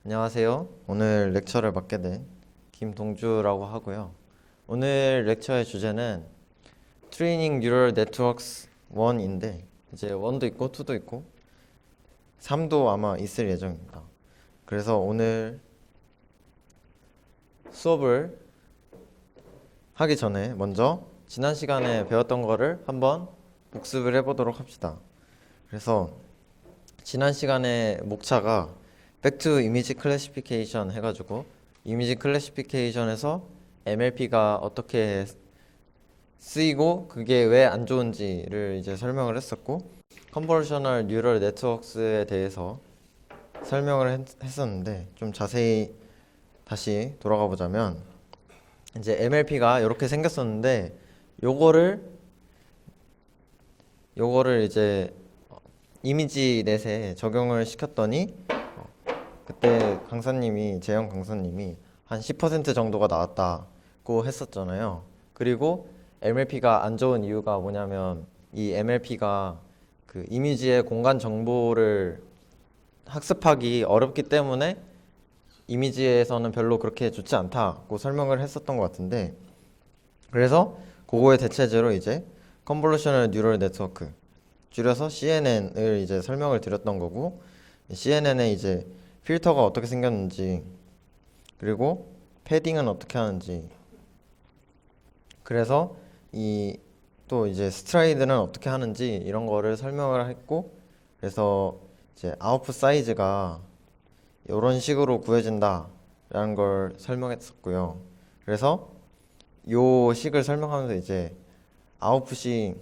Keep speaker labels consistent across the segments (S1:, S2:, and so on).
S1: 안녕하세요. 오늘 렉처를 맡게 된 김동주라고 하고요. 오늘 렉처의 주제는 트레이닝 뉴럴 네트워크스 1인데 이제 1도 있고 2도 있고 3도 아마 있을 예정입니다. 그래서 오늘 수업을 하기 전에 먼저 지난 시간에 배웠던 거를 한번 복습을 해보도록 합시다. 그래서 지난 시간에 목차가 Back to Image Classification 해가지고 이미지 클래시피케이션에서 MLP가 어떻게 쓰이고 그게 왜 안 좋은지를 이제 설명을 했었고 Convolutional Neural Networks에 대해서 설명을 했었는데 좀 자세히 다시 돌아가 보자면 이제 MLP가 이렇게 생겼었는데 요거를 이제 이미지 넷에 적용을 시켰더니 그때 재영 강사님이 한 10% 정도가 나왔다고 했었잖아요. 그리고 MLP가 안 좋은 이유가 뭐냐면 이 MLP가 그 이미지의 공간 정보를 학습하기 어렵기 때문에 이미지에서는 별로 그렇게 좋지 않다고 설명을 했었던 것 같은데, 그래서 그거의 대체제로 이제 Convolutional Neural Network, 줄여서 CNN을 이제 설명을 드렸던 거고, CNN에 이제 필터가 어떻게 생겼는지, 그리고 패딩은 어떻게 하는지, 그래서 이 또 이제 스트라이드는 어떻게 하는지 이런 거를 설명을 했고, 그래서 이제 아웃풋 사이즈가 이런 식으로 구해진다라는 걸 설명했었고요. 그래서 요 식을 설명하면서 이제 아웃풋이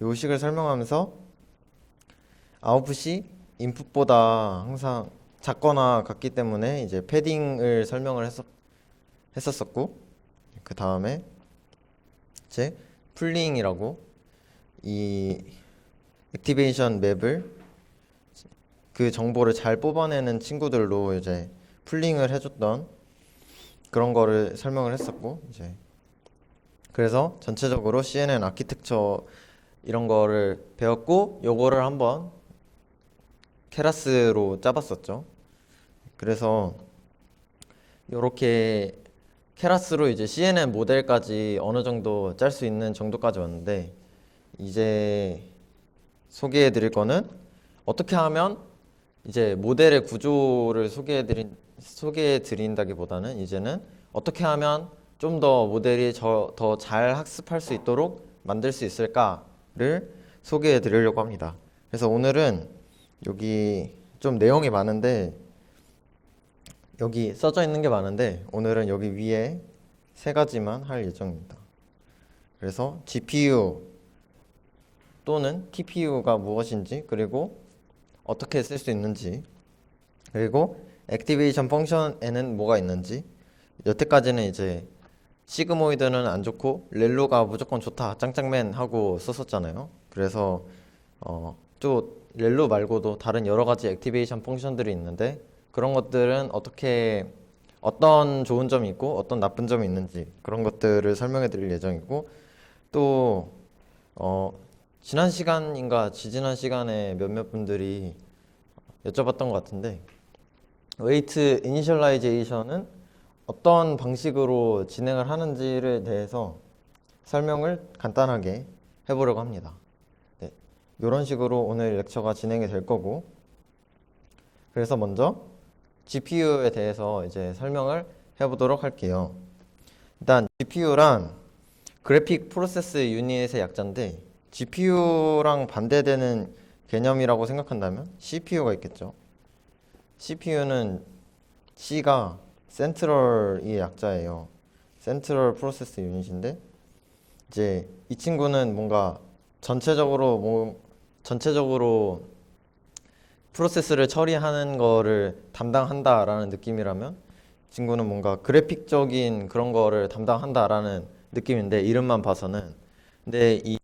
S1: 요 식을 설명하면서 아웃풋이 인풋보다 항상 작거나 같기 때문에 이제 패딩을 설명을 했었었고, 그 다음에 이제 풀링이라고 이 액티베이션 맵을 그 정보를 잘 뽑아내는 친구들로 이제 풀링을 해줬던 그런 거를 설명을 했었고, 이제 그래서 전체적으로 CNN 아키텍처 이런 거를 배웠고, 요거를 한번 케라스로 짜봤었죠. 그래서 요렇게 케라스로 이제 CNN 모델까지 어느 정도 짤 수 있는 정도까지 왔는데, 이제 소개해 드릴 거는 어떻게 하면 이제 모델의 구조를 소개해 드린다기보다는 이제는 어떻게 하면 좀 더 모델이 더 잘 학습할 수 있도록 만들 수 있을까를 소개해 드리려고 합니다. 그래서 오늘은 여기 좀 내용이 많은데, 여기 써져 있는 게 많은데 오늘은 여기 위에 세 가지만 할 예정입니다. 그래서 GPU 또는 TPU가 무엇인지, 그리고 어떻게 쓸 수 있는지, 그리고 액티베이션 펑션에는 뭐가 있는지, 여태까지는 이제 시그모이드는 안 좋고 렐로가 무조건 좋다 짱짱맨 하고 썼었잖아요. 그래서 또 렐로 말고도 다른 여러 가지 액티베이션 펑션들이 있는데, 그런 것들은 어떤 좋은 점이 있고 어떤 나쁜 점이 있는지 그런 것들을 설명해 드릴 예정이고, 또 지난 시간인가 지지난 시간에 몇몇 분들이 여쭤봤던 것 같은데, 웨이트 이니셜라이제이션은 어떤 방식으로 진행을 하는지에 대해서 설명을 간단하게 해보려고 합니다. 네, 이런 식으로 오늘 렉처가 진행이 될 거고, 그래서 먼저 GPU에 대해서 이제 설명을 해보도록 할게요. 일단 GPU란 그래픽 프로세스 유닛의 약자인데, GPU랑 반대되는 개념이라고 생각한다면 CPU가 있겠죠. CPU는 C가 센트럴이 약자예요. 센트럴 프로세스 유닛인데, 이제 이 친구는 뭔가 전체적으로 프로세스를 처리하는 거를 담당한다라는 느낌이라면, 이 친구는 뭔가 그래픽적인 그런 거를 담당한다라는 느낌인데, 이름만 봐서는. 근데 이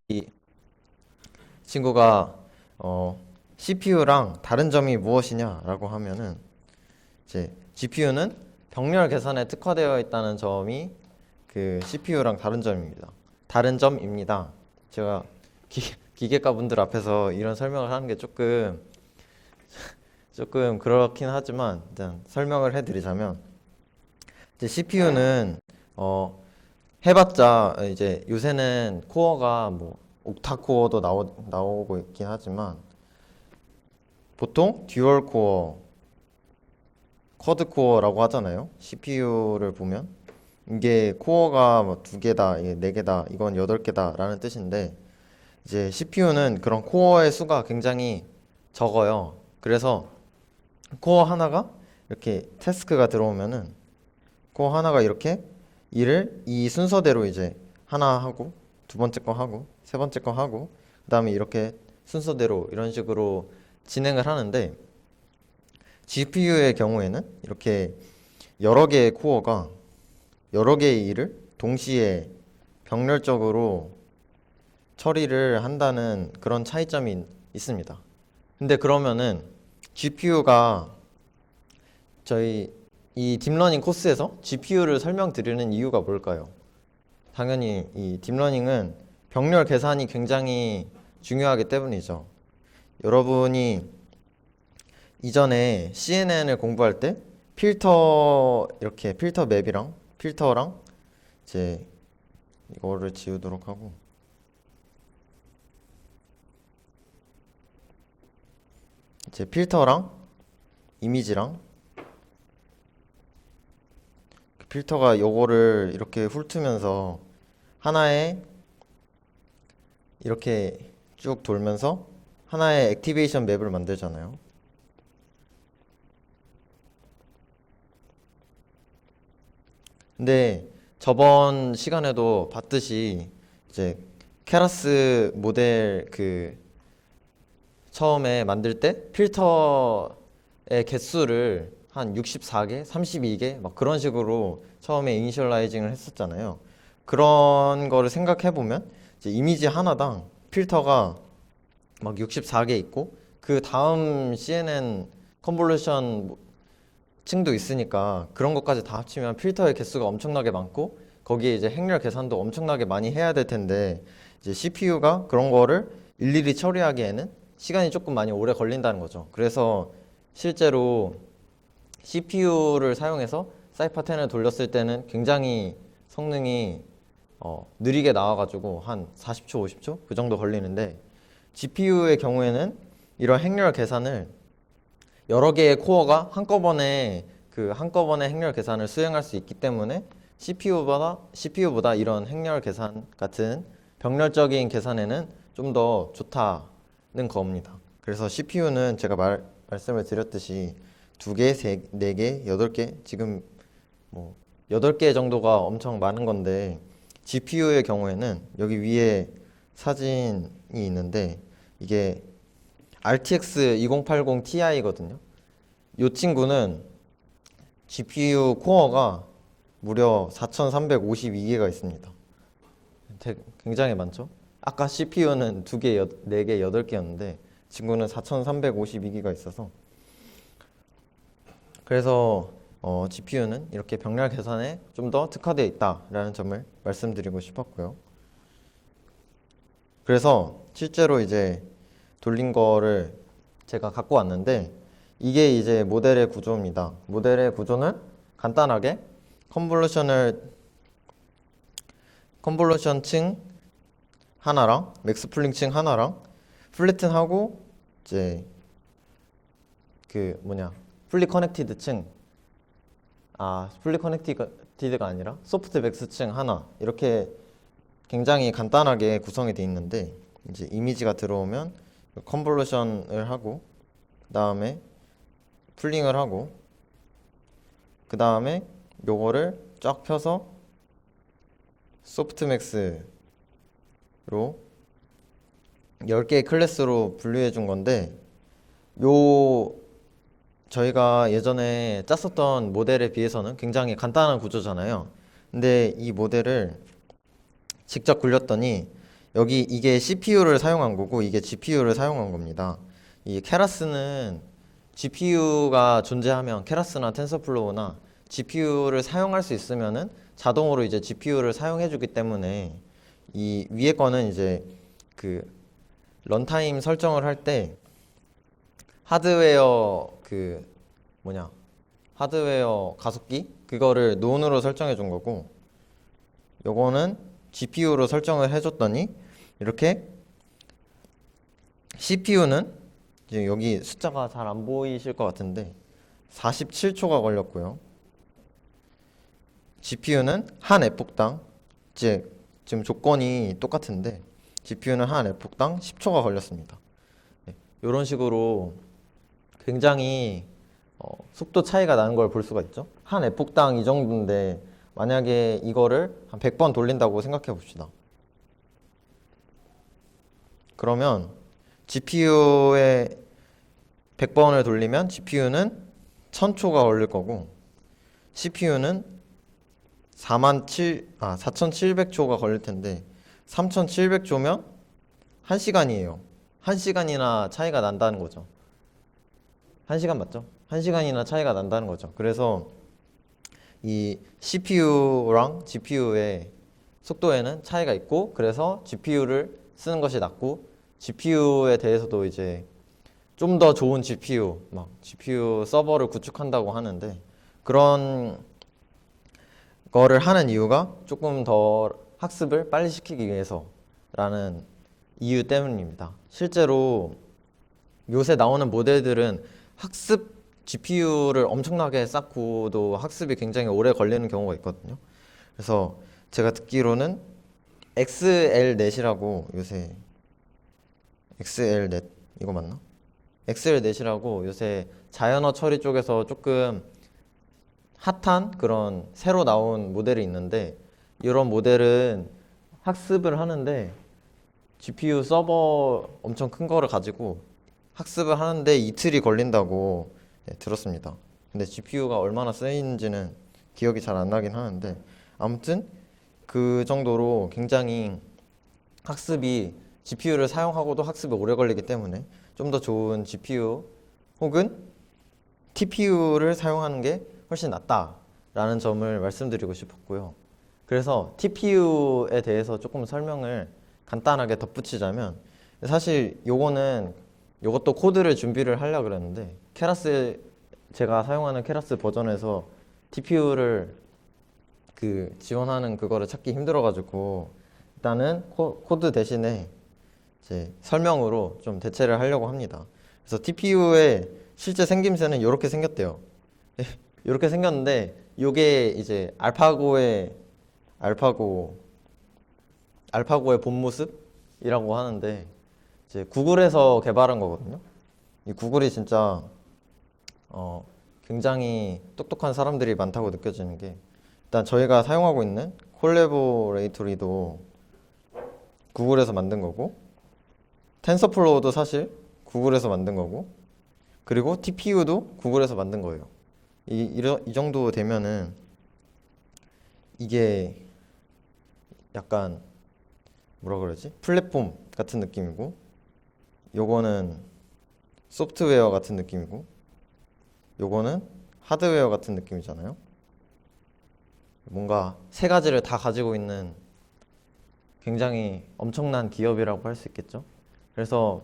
S1: 친구가 CPU랑 다른 점이 무엇이냐라고 하면은, 이제 GPU는 병렬 계산에 특화되어 있다는 점이 그 CPU랑 다른 점입니다. 제가 기계과 분들 앞에서 이런 설명을 하는 게 조금 조금 그렇긴 하지만 일단 설명을 해드리자면 이제 CPU는 해봤자 이제 요새는 코어가 뭐 옥타 코어도 나오고 있긴 하지만 보통 듀얼 코어, 쿼드 코어라고 하잖아요. CPU를 보면 이게 코어가 뭐 2개다, 이게 4개다, 이건 8개다라는 뜻인데 이제 CPU는 그런 코어의 수가 굉장히 적어요. 그래서 코어 하나가 이렇게 태스크가 들어오면은 코어 하나가 이렇게 일을 이 순서대로 이제 하나 하고 두 번째 거 하고 세 번째 거 하고 그다음에 이렇게 순서대로 이런 식으로 진행을 하는데 GPU의 경우에는 이렇게 여러 개의 코어가 여러 개의 일을 동시에 병렬적으로 처리를 한다는 그런 차이점이 있습니다. 근데 그러면은 GPU가 저희 이 딥러닝 코스에서 GPU를 설명드리는 이유가 뭘까요? 당연히 이 딥러닝은 병렬 계산이 굉장히 중요하기 때문이죠. 여러분이 이전에 CNN을 공부할 때 필터 이렇게 필터 맵이랑 필터랑 이제 이거를 지우도록 하고 이제 필터랑 이미지랑 필터가 요거를 이렇게 훑으면서 하나의 이렇게 쭉 돌면서 하나의 액티베이션 맵을 만들잖아요. 근데 저번 시간에도 봤듯이 이제 케라스 모델 그 처음에 만들 때 필터의 개수를 한 64개, 32개 막 그런 식으로 처음에 이니셜라이징을 했었잖아요. 그런 거를 생각해 보면 이제 이미지 하나당 필터가 막 64개 있고 그 다음 CNN 컨볼루션 층도 있으니까 그런 것까지 다 합치면 필터의 개수가 엄청나게 많고 거기에 이제 행렬 계산도 엄청나게 많이 해야 될 텐데 이제 CPU가 그런 거를 일일이 처리하기에는 시간이 조금 많이 오래 걸린다는 거죠. 그래서 실제로 CPU를 사용해서 사이파10을 돌렸을 때는 굉장히 성능이 느리게 나와가지고 한 40초, 50초 그 정도 걸리는데 GPU의 경우에는 이런 행렬 계산을 여러 개의 코어가 한꺼번에 행렬 계산을 수행할 수 있기 때문에 CPU보다 이런 행렬 계산 같은 병렬적인 계산에는 좀 더 좋다는 겁니다. 그래서 CPU는 제가 말씀을 드렸듯이 2개, 4개, 8개 지금 뭐 8개 정도가 엄청 많은 건데 GPU의 경우에는 여기 위에 사진이 있는데 이게 RTX 2080 Ti거든요. 이 친구는 GPU 코어가 무려 4352개가 있습니다. 굉장히 많죠? 아까 CPU는 2개, 4개, 8개였는데 친구는 4352개가 있어서 그래서 GPU는 이렇게 병렬 계산에 좀 더 특화되어 있다라는 점을 말씀드리고 싶었고요. 그래서 실제로 이제 돌린 거를 제가 갖고 왔는데 이게 이제 모델의 구조입니다. 모델의 구조는 간단하게 컨볼루션 층 하나랑 맥스풀링 층 하나랑 플래튼하고 이제 풀리 커넥티드 층 풀리 커넥티드가 아니라 소프트 맥스 층 하나 이렇게 굉장히 간단하게 구성이 되어 있는데 이제 이미지가 들어오면 컨볼루션을 하고 그 다음에 풀링을 하고 그 다음에 요거를 쫙 펴서 소프트맥스로 10개의 클래스로 분류해 준 건데 저희가 예전에 짰었던 모델에 비해서는 굉장히 간단한 구조잖아요. 근데 이 모델을 직접 굴렸더니 이게 CPU를 사용한 거고 이게 GPU를 사용한 겁니다. 이 케라스는 GPU가 존재하면 케라스나 텐서플로우나 GPU를 사용할 수 있으면은 자동으로 이제 GPU를 사용해 주기 때문에 이 위에 거는 이제 그 런타임 설정을 할 때 하드웨어 그 뭐냐 하드웨어 가속기 그거를 논으로 설정해 준 거고, 요거는 GPU로 설정을 해줬더니 이렇게 CPU는 이제 여기 숫자가 잘 안 보이실 것 같은데 47초가 걸렸고요. GPU는 한 에폭당 이제 지금 조건이 똑같은데 GPU는 한 에폭당 10초가 걸렸습니다. 네, 이런 식으로 굉장히 속도 차이가 나는 걸 볼 수가 있죠. 한 에폭당 이 정도인데 만약에 이거를 한 100번 돌린다고 생각해 봅시다. 그러면 GPU에 100번을 돌리면 GPU는 1000초가 걸릴 거고 CPU는 4700초가 걸릴 텐데 3700초면 1시간이에요. 1시간이나 차이가 난다는 거죠. 1시간 맞죠? 1시간이나 차이가 난다는 거죠. 그래서 이 CPU랑 GPU의 속도에는 차이가 있고, 그래서 GPU를 쓰는 것이 낫고, GPU에 대해서도 이제 좀 더 좋은 GPU, 막 GPU 서버를 구축한다고 하는데, 그런 거를 하는 이유가 조금 더 학습을 빨리 시키기 위해서라는 이유 때문입니다. 실제로 요새 나오는 모델들은 학습 GPU를 엄청나게 쌓고도 학습이 굉장히 오래 걸리는 경우가 있거든요. 그래서 제가 듣기로는 XLNet이라고 요새 XLNet 이거 맞나? XLNet이라고 요새 자연어 처리 쪽에서 조금 핫한 그런 새로 나온 모델이 있는데, 이런 모델은 학습을 하는데 GPU 서버 엄청 큰 거를 가지고 학습을 하는데 이틀이 걸린다고 들었습니다. 근데 GPU가 얼마나 쓰이는지는 기억이 잘 안 나긴 하는데, 아무튼 그 정도로 굉장히 학습이 GPU를 사용하고도 학습이 오래 걸리기 때문에 좀 더 좋은 GPU 혹은 TPU를 사용하는 게 훨씬 낫다라는 점을 말씀드리고 싶었고요. 그래서 TPU에 대해서 조금 설명을 간단하게 덧붙이자면, 사실 요것도 코드를 준비를 하려고 그랬는데 제가 사용하는 케라스 버전에서 TPU를 지원하는 그거를 찾기 힘들어가지고 일단은 코드 대신에 이제 설명으로 좀 대체를 하려고 합니다. 그래서 TPU의 실제 생김새는 이렇게 생겼대요. 이렇게 생겼는데 이게 이제 알파고의 본 모습이라고 하는데, 이제 구글에서 개발한 거거든요. 이 구글이 진짜 굉장히 똑똑한 사람들이 많다고 느껴지는 게, 일단 저희가 사용하고 있는 콜래보레이토리도 구글에서 만든 거고, 텐서플로우도 사실 구글에서 만든 거고, 그리고 TPU도 구글에서 만든 거예요. 이 정도 되면은 이게 약간 뭐라 그러지? 플랫폼 같은 느낌이고, 요거는 소프트웨어 같은 느낌이고, 요거는 하드웨어 같은 느낌이잖아요. 뭔가 세 가지를 다 가지고 있는 굉장히 엄청난 기업이라고 할 수 있겠죠. 그래서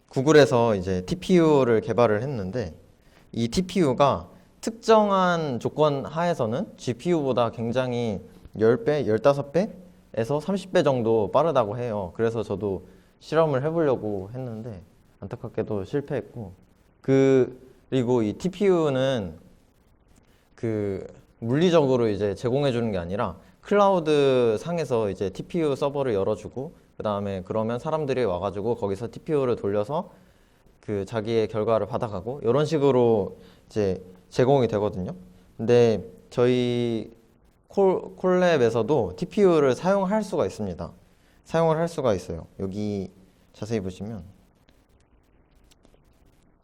S1: 구글에서 이제 TPU를 개발을 했는데, 이 TPU가 특정한 조건 하에서는 GPU보다 굉장히 10배, 15배에서 30배 정도 빠르다고 해요. 그래서 저도 실험을 해보려고 했는데 안타깝게도 실패했고, 그리고 이 TPU는 물리적으로 이제 제공해 주는 게 아니라 클라우드 상에서 이제 TPU 서버를 열어주고, 그 다음에 그러면 사람들이 와가지고 거기서 TPU를 돌려서 자기의 결과를 받아가고, 이런 식으로 이제 제공이 되거든요. 근데 저희 콜랩에서도 TPU를 사용할 수가 있습니다. 사용을 할 수가 있어요. 여기 자세히 보시면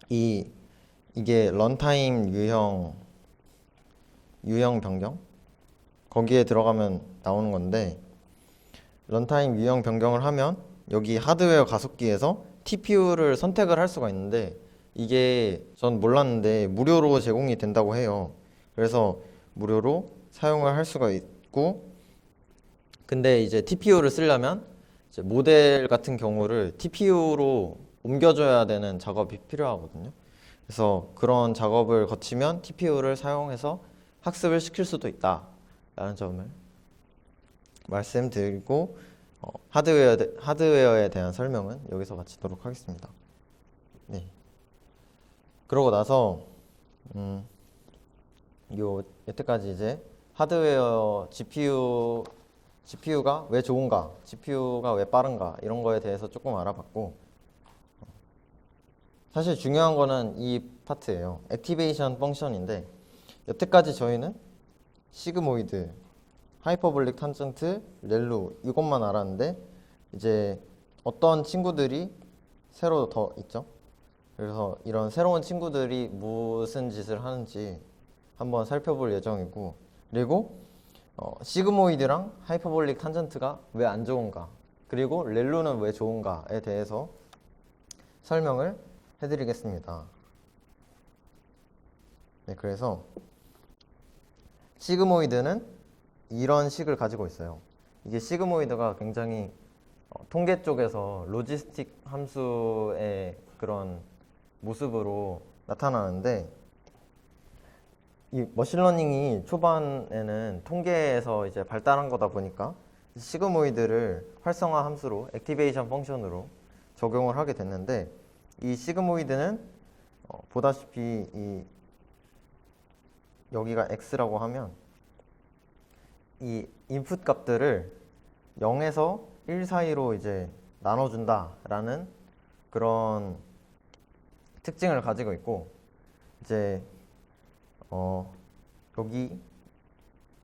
S1: 이게 런타임 유형 변경 거기에 들어가면 나오는 건데, 런타임 유형 변경을 하면 여기 하드웨어 가속기에서 TPU를 선택을 할 수가 있는데, 이게 전 몰랐는데 무료로 제공이 된다고 해요. 그래서 무료로 사용을 할 수가 있고, 근데 이제 TPU를 쓰려면 이제 모델 같은 경우를 TPU로 옮겨줘야 되는 작업이 필요하거든요. 그래서 그런 작업을 거치면 TPU를 사용해서 학습을 시킬 수도 있다라는 점을 말씀드리고 하드웨어에 대한 설명은 여기서 마치도록 하겠습니다. 네. 그러고 나서 여태까지 이제 하드웨어 GPU가 왜 좋은가, GPU가 왜 빠른가 이런 거에 대해서 조금 알아봤고 사실 중요한 거는 이 파트예요. 액티베이션 펑션인데 여태까지 저희는 시그모이드, 하이퍼볼릭 탄젠트, 렐루 이것만 알았는데 이제 어떤 친구들이 새로 더 있죠. 그래서 이런 새로운 친구들이 무슨 짓을 하는지 한번 살펴볼 예정이고 그리고 시그모이드랑 하이퍼볼릭 탄젠트가 왜 안 좋은가 그리고 렐루는 왜 좋은가에 대해서 설명을 해드리겠습니다. 네, 그래서 시그모이드는 이런 식을 가지고 있어요. 이게 시그모이드가 굉장히 통계 쪽에서 로지스틱 함수의 그런 모습으로 나타나는데 이 머신러닝이 초반에는 통계에서 이제 발달한 거다 보니까 시그모이드를 활성화 함수로 액티베이션 펑션으로 적용을 하게 됐는데 이 시그모이드는 보다시피 이 여기가 x라고 하면 이 인풋 값들을 0에서 1 사이로 이제 나눠준다라는 그런 특징을 가지고 있고 이제 여기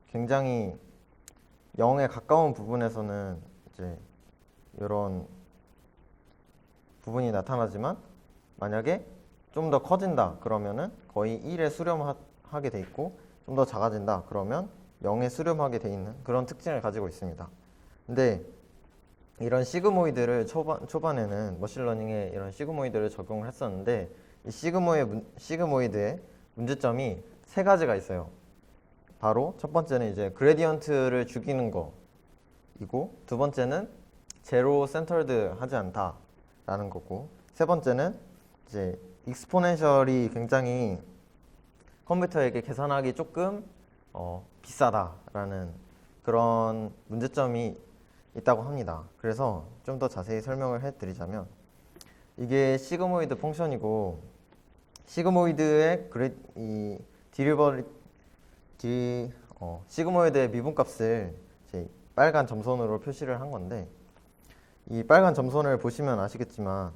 S1: 굉장히 0에 가까운 부분에서는 이제 이런 부분이 나타나지만 만약에 좀 더 커진다 그러면은 거의 1에 수렴하게 돼 있고 좀 더 작아진다 그러면 0에 수렴하게 돼 있는 그런 특징을 가지고 있습니다. 근데 이런 시그모이드를 초반에는 머신러닝에 이런 시그모이드를 적용을 했었는데 이 시그모이드의 문제점이 세 가지가 있어요. 바로 첫 번째는 이제 그레디언트를 죽이는 거이고 두 번째는 제로 센터드 하지 않다라는 거고 세 번째는 이제 익스포넨셜이 굉장히 컴퓨터에게 계산하기 조금 비싸다라는 그런 문제점이 있다고 합니다. 그래서 좀 더 자세히 설명을 해드리자면 이게 시그모이드 펑션이고 시그모이드의 시그모이드의 미분값을 이제 빨간 점선으로 표시를 한 건데 이 빨간 점선을 보시면 아시겠지만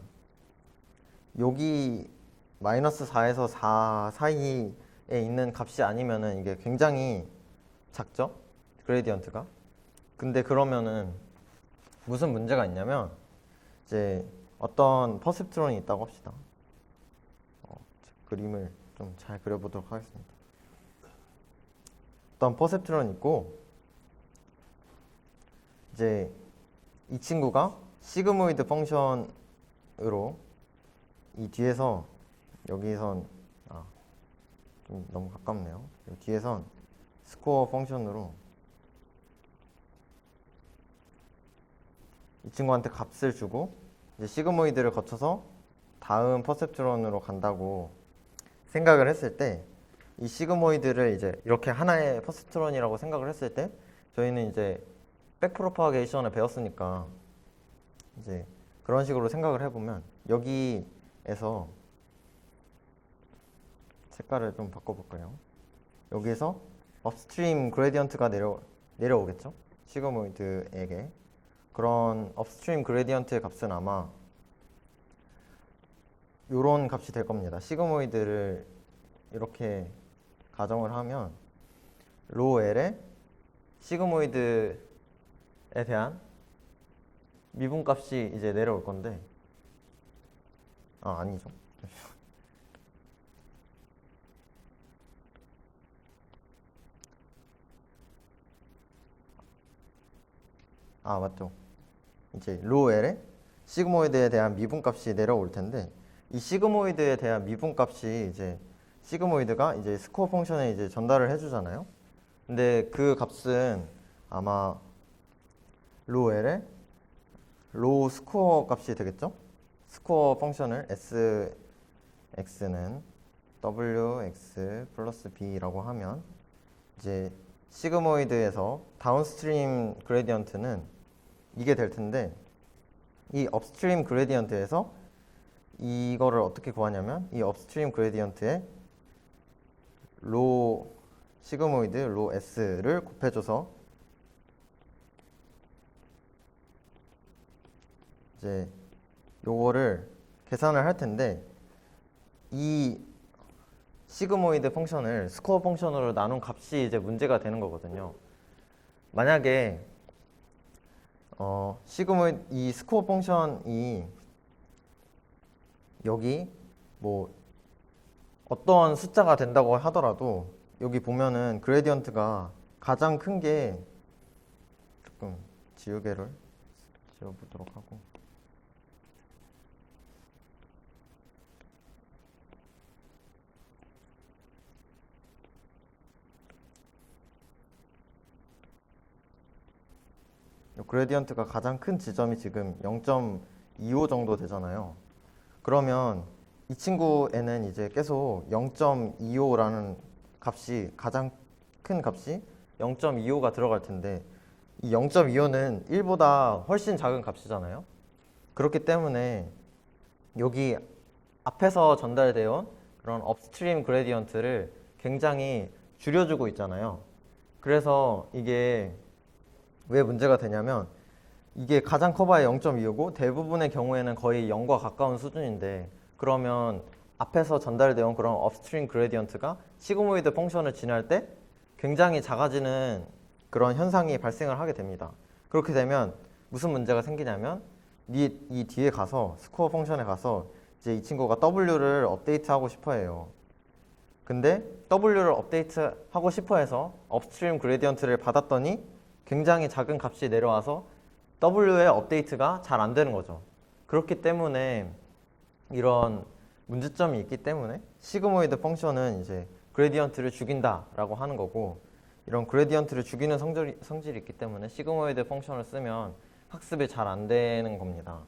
S1: 여기 마이너스 4에서 4 사이에 있는 값이 아니면은 이게 굉장히 작죠? 그레디언트가. 근데 그러면은 무슨 문제가 있냐면 이제 어떤 퍼셉트론이 있다고 합시다. 그림을 좀 잘 그려보도록 하겠습니다. 어떤 퍼셉트론이 있고 이제 이 친구가 시그모이드 펑션으로 이 뒤에서 여기선 좀 너무 가깝네요. 뒤에선 스코어 펑션으로 이 친구한테 값을 주고 이제 시그모이드를 거쳐서 다음 퍼셉트론으로 간다고 생각을 했을 때 이 시그모이드를 이제 이렇게 하나의 퍼셉트론이라고 생각을 했을 때 저희는 이제 백프로파게이션을 배웠으니까 이제 그런 식으로 생각을 해보면 여기에서 색깔을 좀 바꿔볼까요? 여기에서 업스트림 그레디언트가 내려오겠죠? 시그모이드에게 그런 업스트림 그레디언트의 값은 아마 요런 값이 될 겁니다. 시그모이드를 이렇게 가정을 하면 로 L에 시그모이드에 대한 미분값이 이제 내려올 건데 아니죠. 맞죠. 이제 로 L에 시그모이드에 대한 미분값이 내려올 텐데 이 시그모이드에 대한 미분값이 이제 시그모이드가 이제 스코어 펑션에 이제 전달을 해주잖아요. 근데 그 값은 아마 로 L에 로 스코어 값이 되겠죠? 스코어 펑션을 SX는 wx 플러스 b라고 하면 이제 시그모이드에서 다운스트림 그레디언트는 이게 될 텐데, 이 업스트림 그레디언트에서 이거를 어떻게 구하냐면 이 업스트림 그레디언트에 로 시그모이드 로 s를 곱해줘서 이제 요거를 계산을 할 텐데, 이 시그모이드 펑션을 스코어 펑션으로 나눈 값이 이제 문제가 되는 거거든요. 만약에 시그모이드 이 스코어 펑션이 여기 뭐 어떤 숫자가 된다고 하더라도 여기 보면은 그레디언트가 가장 큰 게, 조금 지우개를 지워보도록 하고, 그레디언트가 가장 큰 지점이 지금 0.25 정도 되잖아요. 그러면 이 친구에는 이제 계속 0.25라는 값이, 가장 큰 값이 0.25가 들어갈 텐데, 이 0.25는 1보다 훨씬 작은 값이잖아요. 그렇기 때문에 여기 앞에서 전달되어 온 그런 업스트림 그레디언트를 굉장히 줄여주고 있잖아요. 그래서 이게 왜 문제가 되냐면, 이게 가장 커봐야 0.25고 대부분의 경우에는 거의 0과 가까운 수준인데, 그러면 앞에서 전달되어 온 그런 업스트림 그레디언트가 시그모이드 펑션을 지날 때 굉장히 작아지는 그런 현상이 발생을 하게 됩니다. 그렇게 되면 무슨 문제가 생기냐면, 이 뒤에 가서 스코어 펑션에 가서 이제 이 친구가 W를 업데이트하고 싶어 해요. 근데 W를 업데이트하고 싶어 해서 업스트림 그레디언트를 받았더니 굉장히 작은 값이 내려와서 W의 업데이트가 잘 안 되는 거죠. 그렇기 때문에 이런 문제점이 있기 때문에 시그모이드 펑션은 이제 그레디언트를 죽인다라고 하는 거고, 이런 그레디언트를 죽이는 성질이 있기 때문에 시그모이드 펑션을 쓰면 학습이 잘 안 되는 겁니다.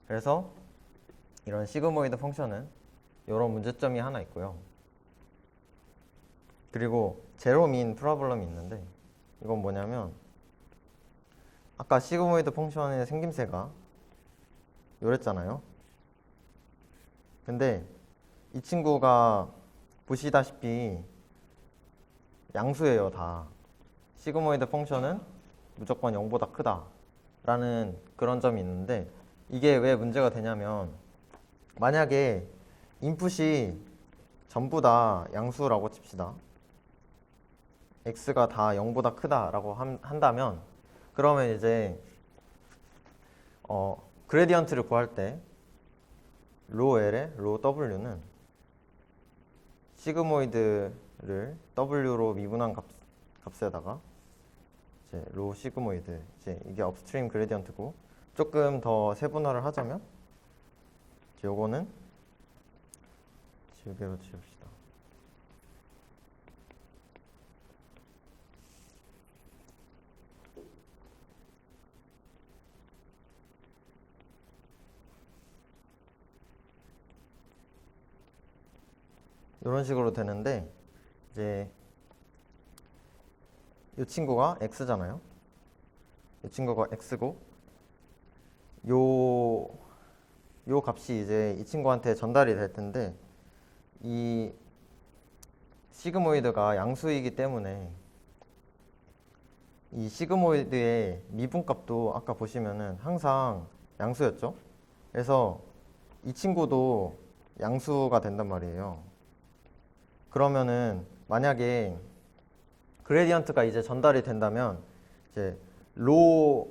S1: 그래서 이런 시그모이드 펑션은 이런 문제점이 하나 있고요. 그리고 제로민 프로블럼이 있는데, 이건 뭐냐면 아까 시그모이드 펑션의 생김새가 요랬잖아요. 근데 이 친구가 보시다시피 양수예요, 다. 시그모이드 펑션은 무조건 0보다 크다 라는 그런 점이 있는데, 이게 왜 문제가 되냐면, 만약에 인풋이 전부 다 양수라고 칩시다. x가 다 0보다 크다라고 한다면, 그러면 이제 그레디언트를 구할 때 로 L의 로 W는 시그모이드를 W로 미분한 값에다가 이제 로 시그모이드, 이제 이게 업스트림 그레디언트고, 조금 더 세분화를 하자면 요거는 지우개로 지웁시다. 이런 식으로 되는데, 이제 이 친구가 x잖아요. 이 친구가 x고, 요 값이 이제 이 친구한테 전달이 될 텐데, 이 시그모이드가 양수이기 때문에 이 시그모이드의 미분값도 아까 보시면은 항상 양수였죠. 그래서 이 친구도 양수가 된단 말이에요. 그러면은 만약에 그레디언트가 이제 전달이 된다면, 이제 로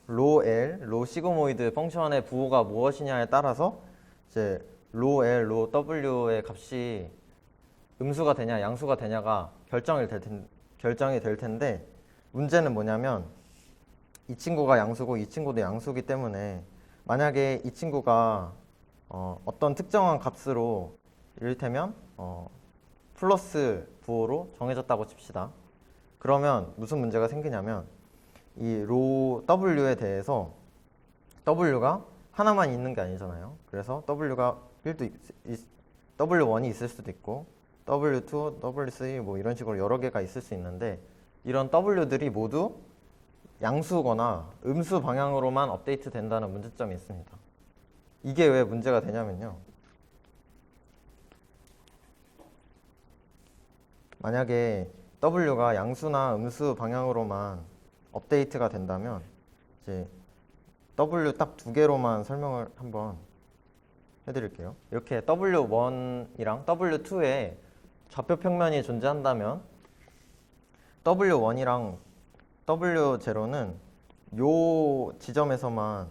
S1: L, 로 시그모이드 펑션의 부호가 무엇이냐에 따라서 이제 로 L, 로 W의 값이 음수가 되냐 양수가 되냐가 결정이 될 텐데, 문제는 뭐냐면 이 친구가 양수고 이 친구도 양수기 때문에, 만약에 이 친구가 어떤 특정한 값으로, 이를테면 플러스 부호로 정해졌다고 칩시다. 그러면 무슨 문제가 생기냐면, 이 로 W에 대해서 W가 하나만 있는 게 아니잖아요. 그래서 W가 1도 W1이 있을 수도 있고 W2, W3 뭐 이런 식으로 여러 개가 있을 수 있는데 이런 W들이 모두 양수거나 음수 방향으로만 업데이트 된다는 문제점이 있습니다. 이게 왜 문제가 되냐면요. 만약에 W가 양수나 음수 방향으로만 업데이트가 된다면 이제 W 딱 두 개로만 설명을 한번 해드릴게요. 이렇게 W1이랑 W2에 좌표 평면이 존재한다면 W1이랑 W0는 요 지점에서만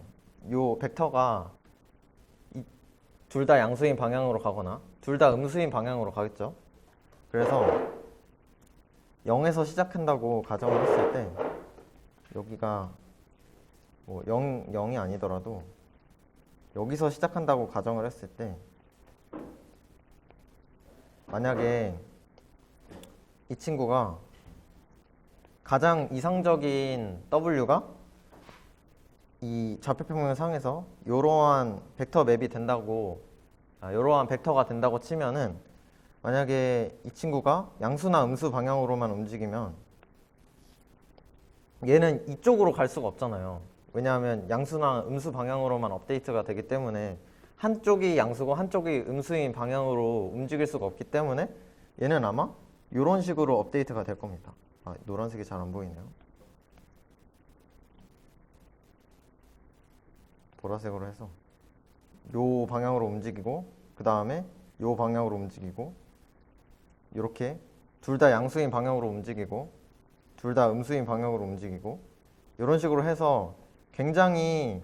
S1: 요 벡터가 둘 다 양수인 방향으로 가거나 둘 다 음수인 방향으로 가겠죠. 그래서 0에서 시작한다고 가정을 했을 때 여기가 뭐 0이 아니더라도 여기서 시작한다고 가정을 했을 때 만약에 이 친구가 가장 이상적인 W가 이 좌표평면 상에서 이러한 벡터 맵이 된다고 이러한 벡터가 된다고 치면은 만약에 이 친구가 양수나 음수 방향으로만 움직이면 얘는 이쪽으로 갈 수가 없잖아요. 왜냐하면 양수나 음수 방향으로만 업데이트가 되기 때문에 한쪽이 양수고 한쪽이 음수인 방향으로 움직일 수가 없기 때문에 얘는 아마 이런 식으로 업데이트가 될 겁니다. 노란색이 잘 안 보이네요. 보라색으로 해서 요 방향으로 움직이고 그 다음에 요 방향으로 움직이고 이렇게 둘 다 양수인 방향으로 움직이고 둘 다 음수인 방향으로 움직이고 이런 식으로 해서 굉장히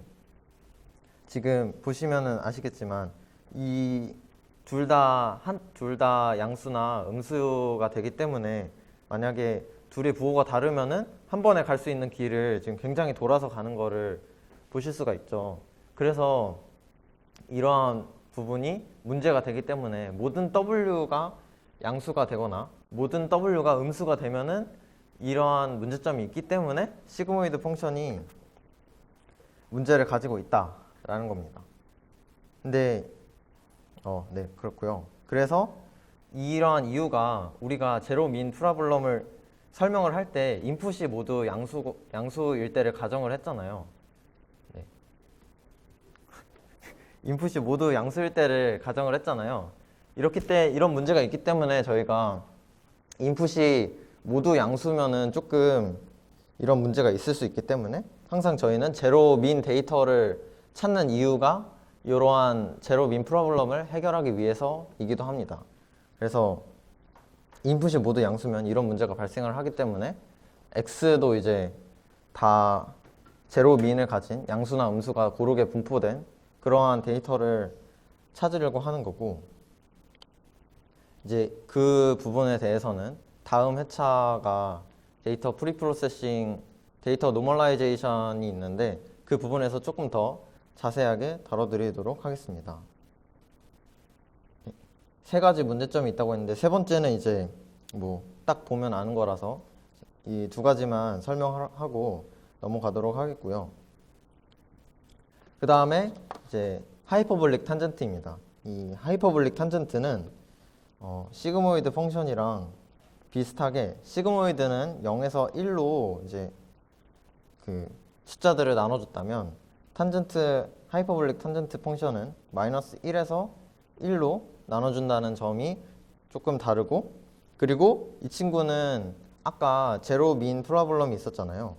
S1: 지금 보시면은 아시겠지만 이 둘 다 양수나 음수가 되기 때문에 만약에 둘이 부호가 다르면은 한 번에 갈 수 있는 길을 지금 굉장히 돌아서 가는 거를 보실 수가 있죠. 그래서 이러한 부분이 문제가 되기 때문에 모든 W가 양수가 되거나 모든 W가 음수가 되면은 이러한 문제점이 있기 때문에 시그모이드 펑션이 문제를 가지고 있다라는 겁니다. 근데 네, 그렇고요. 그래서 이러한 이유가 우리가 제로 민 프로블럼을 설명을 할 때 인풋이 모두 양수일 때를 가정을 했잖아요. 네. 인풋이 모두 양수일 때를 가정을 했잖아요. 이런 문제가 있기 때문에 저희가 인풋이 모두 양수면은 조금 이런 문제가 있을 수 있기 때문에 항상 저희는 제로 민 데이터를 찾는 이유가 이러한 제로 민 프로블럼을 해결하기 위해서이기도 합니다. 그래서 인풋이 모두 양수면 이런 문제가 발생을 하기 때문에 x도 이제 다 제로 민을 가진 양수나 음수가 고르게 분포된 그러한 데이터를 찾으려고 하는 거고, 이제 그 부분에 대해서는 다음 회차가 데이터 프리프로세싱, 데이터 노멀라이제이션이 있는데 그 부분에서 조금 더 자세하게 다뤄드리도록 하겠습니다. 세 가지 문제점이 있다고 했는데 세 번째는 이제 뭐 딱 보면 아는 거라서 이 두 가지만 설명하고 넘어가도록 하겠고요. 그 다음에 이제 하이퍼볼릭 탄젠트입니다. 이 하이퍼볼릭 탄젠트는 시그모이드 펑션이랑 비슷하게 시그모이드는 0에서 1로 이제 그 숫자들을 나눠줬다면 하이퍼볼릭 탄젠트 펑션은 마이너스 1에서 1로 나눠준다는 점이 조금 다르고, 그리고 이 친구는 아까 제로 민 프로블럼이 있었잖아요.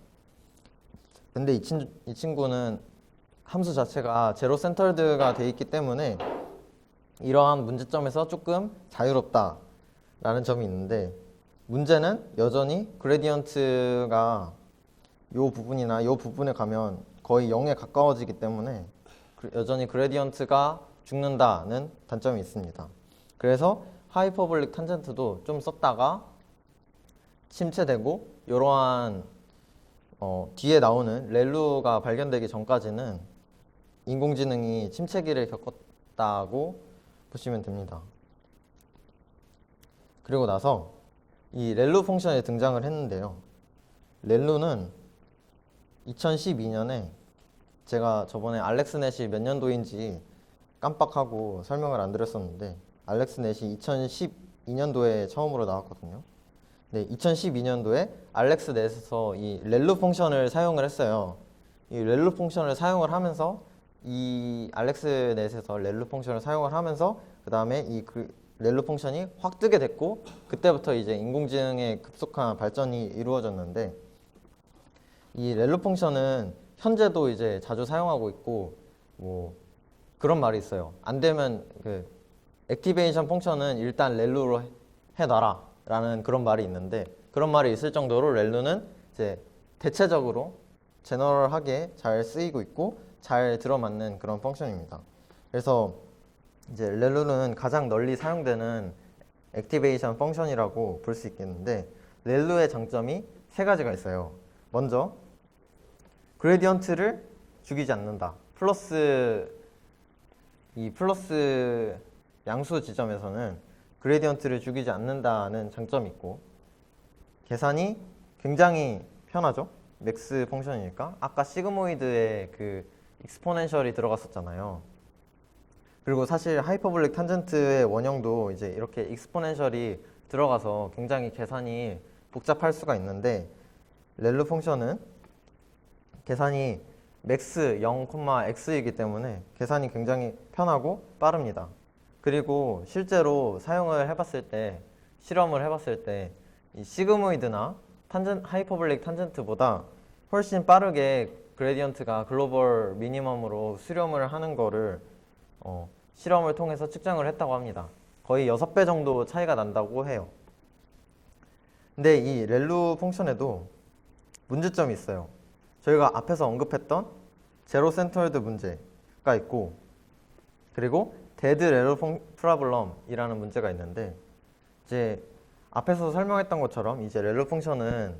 S1: 근데 이 친구는 함수 자체가 제로 센터드가 돼 있기 때문에 이러한 문제점에서 조금 자유롭다라는 점이 있는데, 문제는 여전히 그레디언트가 요 부분이나 요 부분에 가면 거의 0에 가까워지기 때문에 여전히 그레디언트가 죽는다는 단점이 있습니다. 그래서 하이퍼볼릭 탄젠트도 좀 썼다가 침체되고 이러한 뒤에 나오는 렐루가 발견되기 전까지는 인공지능이 침체기를 겪었다고 보시면 됩니다. 그리고 나서 이 렐루 펑션이 등장을 했는데요. 렐루는 2012년에 제가 저번에 알렉스넷이 몇 년도인지 깜빡하고 설명을 안 드렸었는데 알렉스넷이 2012년도에 처음으로 나왔거든요. 네, 2012년도에 알렉스넷에서 이 렐루 펑션을 사용을 했어요. 이 렐루 펑션을 사용을 하면서 이 알렉스넷에서 렐루 펑션을 사용을 하면서 그 다음에 이 렐루 펑션이 확 뜨게 됐고 그때부터 이제 인공지능의 급속한 발전이 이루어졌는데 이 렐루 펑션은 현재도 이제 자주 사용하고 있고 뭐 그런 말이 있어요. 안 되면 그 액티베이션 펑션은 일단 렐루로 해놔라 라는 그런 말이 있는데 그런 말이 있을 정도로 렐루는 이제 대체적으로 제너럴하게 잘 쓰이고 있고 잘 들어맞는 그런 펑션입니다. 그래서 이제 렐루는 가장 널리 사용되는 액티베이션 펑션이라고 볼 수 있겠는데 렐루의 장점이 세 가지가 있어요. 먼저 그레디언트를 죽이지 않는다. 플러스 양수 지점에서는 그레디언트를 죽이지 않는다는 장점이 있고 계산이 굉장히 편하죠. 맥스 펑션이니까. 아까 시그모이드에 그 익스포넨셜이 들어갔었잖아요. 그리고 사실 하이퍼볼릭 탄젠트의 원형도 이제 이렇게 익스포넨셜이 들어가서 굉장히 계산이 복잡할 수가 있는데 렐루 펑션은 계산이 맥스 0,x이기 때문에 계산이 굉장히 편하고 빠릅니다. 그리고 실제로 사용을 해봤을 때 실험을 해봤을 때 이 시그모이드나 하이퍼볼릭 탄젠트보다 훨씬 빠르게 그레디언트가 글로벌 미니멈으로 수렴을 하는 거를 실험을 통해서 측정을 했다고 합니다. 거의 6배 정도 차이가 난다고 해요. 근데 이 렐루 펑션에도 문제점이 있어요. 저희가 앞에서 언급했던 제로 센터드 문제가 있고 그리고 데드 렐루 프로블럼이라는 문제가 있는데 이제 앞에서 설명했던 것처럼 이제 렐루 펑션은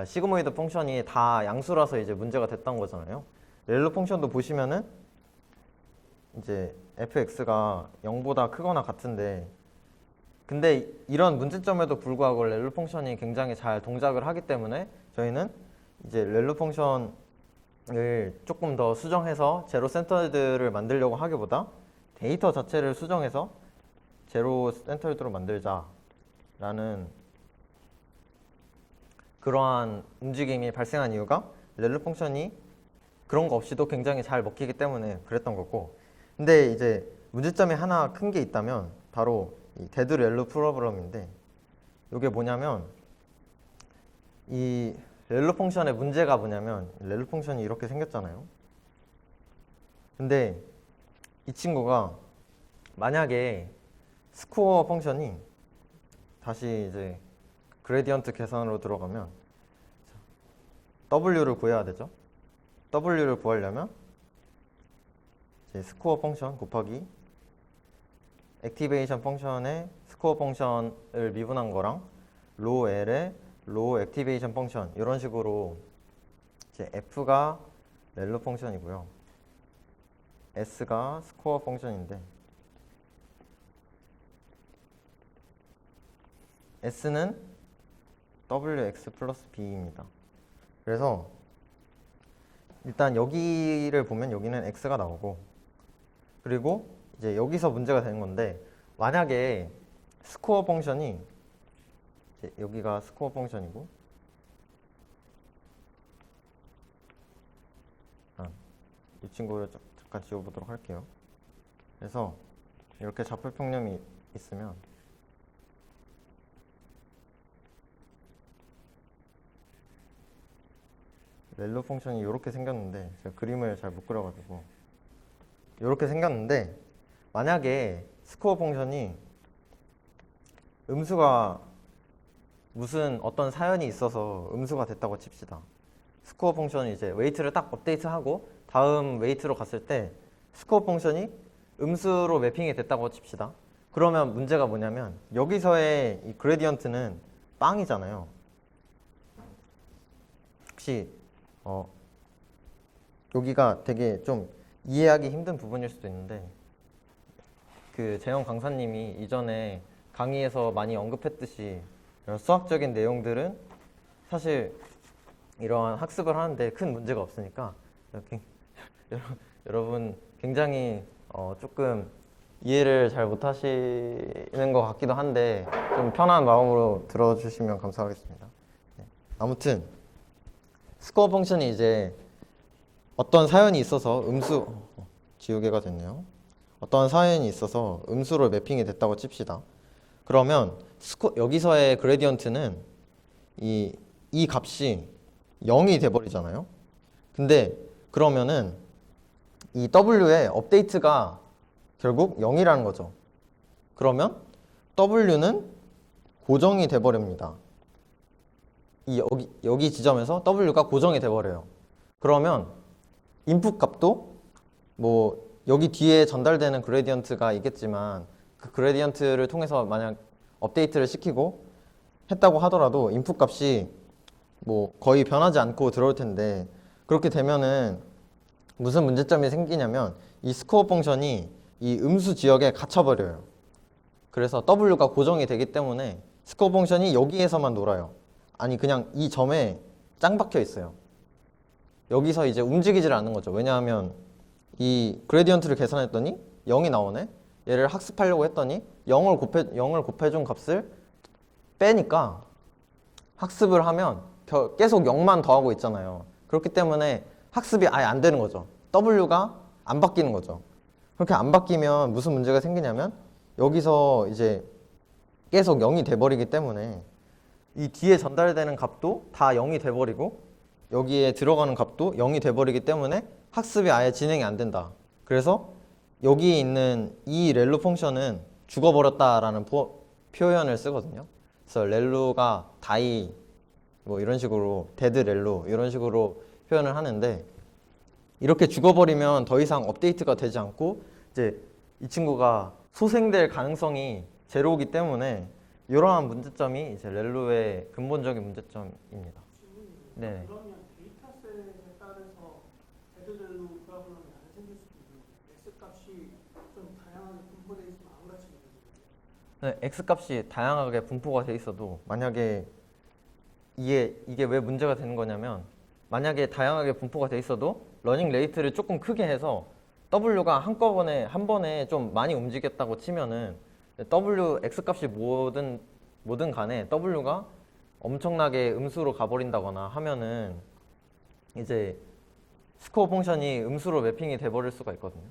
S1: 시그모이드 펑션이 다 양수라서 이제 문제가 됐던 거잖아요. 렐루 펑션도 보시면은 이제 fx가 0보다 크거나 같은데 근데 이런 문제점에도 불구하고 렐루 펑션이 굉장히 잘 동작을 하기 때문에 저희는 이제 렐루 펑션을 조금 더 수정해서 제로 센터드를 만들려고 하기보다 데이터 자체를 수정해서 제로 센터드로 만들자라는 그러한 움직임이 발생한 이유가 렐루 펑션이 그런 거 없이도 굉장히 잘 먹히기 때문에 그랬던 거고 근데 이제 문제점이 하나 큰 게 있다면 바로 이 데드 렐루 프로블럼인데 이게 뭐냐면 이 렐루 펑션의 문제가 뭐냐면 렐루 펑션이 이렇게 생겼잖아요. 근데 이 친구가 만약에 스코어 펑션이 다시 이제 그레디언트 계산으로 들어가면 W를 구해야 되죠. W를 구하려면 이제 스코어 펑션 곱하기 액티베이션 펑션의 스코어 펑션을 미분한 거랑 로 L의 로 액티베이션 펑션 이런 식으로 이제 F가 렐루 펑션이고요. S가 스코어 펑션인데 S는 WX 플러스 B입니다. 그래서 일단 여기를 보면 여기는 X가 나오고 그리고 이제 여기서 문제가 되는 건데 만약에 스코어 펑션이 이제 여기가 스코어 펑션이고 이 친구를 잠깐 지워보도록 할게요. 그래서 이렇게 좌표평면이 있으면 렐루 펑션이 이렇게 생겼는데 제가 그림을 잘 못 그려가지고 이렇게 생겼는데 만약에 스코어 펑션이 음수가 무슨 어떤 사연이 있어서 음수가 됐다고 칩시다. 스코어 펑션이 이제 웨이트를 딱 업데이트하고 다음 웨이트로 갔을 때 스코어 펑션이 음수로 매핑이 됐다고 칩시다. 그러면 문제가 뭐냐면 여기서의 이 그레디언트는 빵이잖아요. 혹시 여기가 되게 좀 이해하기 힘든 부분일 수도 있는데 그 재영 강사님이 이전에 강의에서 많이 언급했듯이 이런 수학적인 내용들은 사실 이러한 학습을 하는데 큰 문제가 없으니까 이렇게 여러분 굉장히 조금 이해를 잘 못하시는 것 같기도 한데 좀 편한 마음으로 들어주시면 감사하겠습니다. 네. 아무튼 스코어 펑션이 이제 어떤 사연이 있어서 지우개가 됐네요. 어떤 사연이 있어서 음수로 매핑이 됐다고 칩시다. 그러면 여기서의 그레디언트는 이 값이 0이 돼버리잖아요. 근데 그러면은 이 W의 업데이트가 결국 0이라는 거죠. 그러면 W는 고정이 돼버립니다. 여기 지점에서 W가 고정이 돼버려요. 그러면 인풋 값도 뭐 여기 뒤에 전달되는 그레디언트가 있겠지만 그 그레디언트를 통해서 만약 업데이트를 시키고 했다고 하더라도 인풋 값이 뭐 거의 변하지 않고 들어올 텐데 그렇게 되면은 무슨 문제점이 생기냐면 이 스코어 펑션이 이 음수 지역에 갇혀버려요. 그래서 W가 고정이 되기 때문에 스코어 펑션이 여기에서만 놀아요. 아니 그냥 이 점에 짱 박혀 있어요. 여기서 이제 움직이질 않는 거죠. 왜냐하면 이 그레디언트를 계산했더니 0이 나오네. 얘를 학습하려고 했더니 0을 곱해준 값을 빼니까 학습을 하면 계속 0만 더하고 있잖아요. 그렇기 때문에 학습이 아예 안 되는 거죠. W가 안 바뀌는 거죠. 그렇게 안 바뀌면 무슨 문제가 생기냐면 여기서 이제 계속 0이 돼버리기 때문에 이 뒤에 전달되는 값도 다 0이 돼버리고 여기에 들어가는 값도 0이 돼버리기 때문에 학습이 아예 진행이 안 된다. 그래서 여기에 있는 이 렐루 펑션은 죽어버렸다라는 표현을 쓰거든요. 그래서 렐루가 다이 뭐 이런 식으로 데드 렐루 이런 식으로 표현을 하는데 이렇게 죽어버리면 더 이상 업데이트가 되지 않고 이제 이 친구가 소생될 가능성이 제로이기 때문에 이러한 문제점이 이제 렐루의 근본적인 문제점입니다. 네.
S2: 그러면 데이터셋에 따라서 데드 렐루 프로그램이 안 생길 수도 있는 x 값이 좀 다양하게 분포되어 있으면 안 같이 있는 거예요?
S1: 네, x 값이 다양하게 분포가 돼 있어도 만약에 이게 왜 문제가 되는 거냐면 만약에 다양하게 분포가 돼 있어도 러닝 레이트를 조금 크게 해서 W가 한 번에 좀 많이 움직였다고 치면은 x 값이 뭐든 간에 W가 엄청나게 음수로 가버린다거나 하면은 이제 스코어 펑션이 음수로 매핑이 돼버릴 수가 있거든요.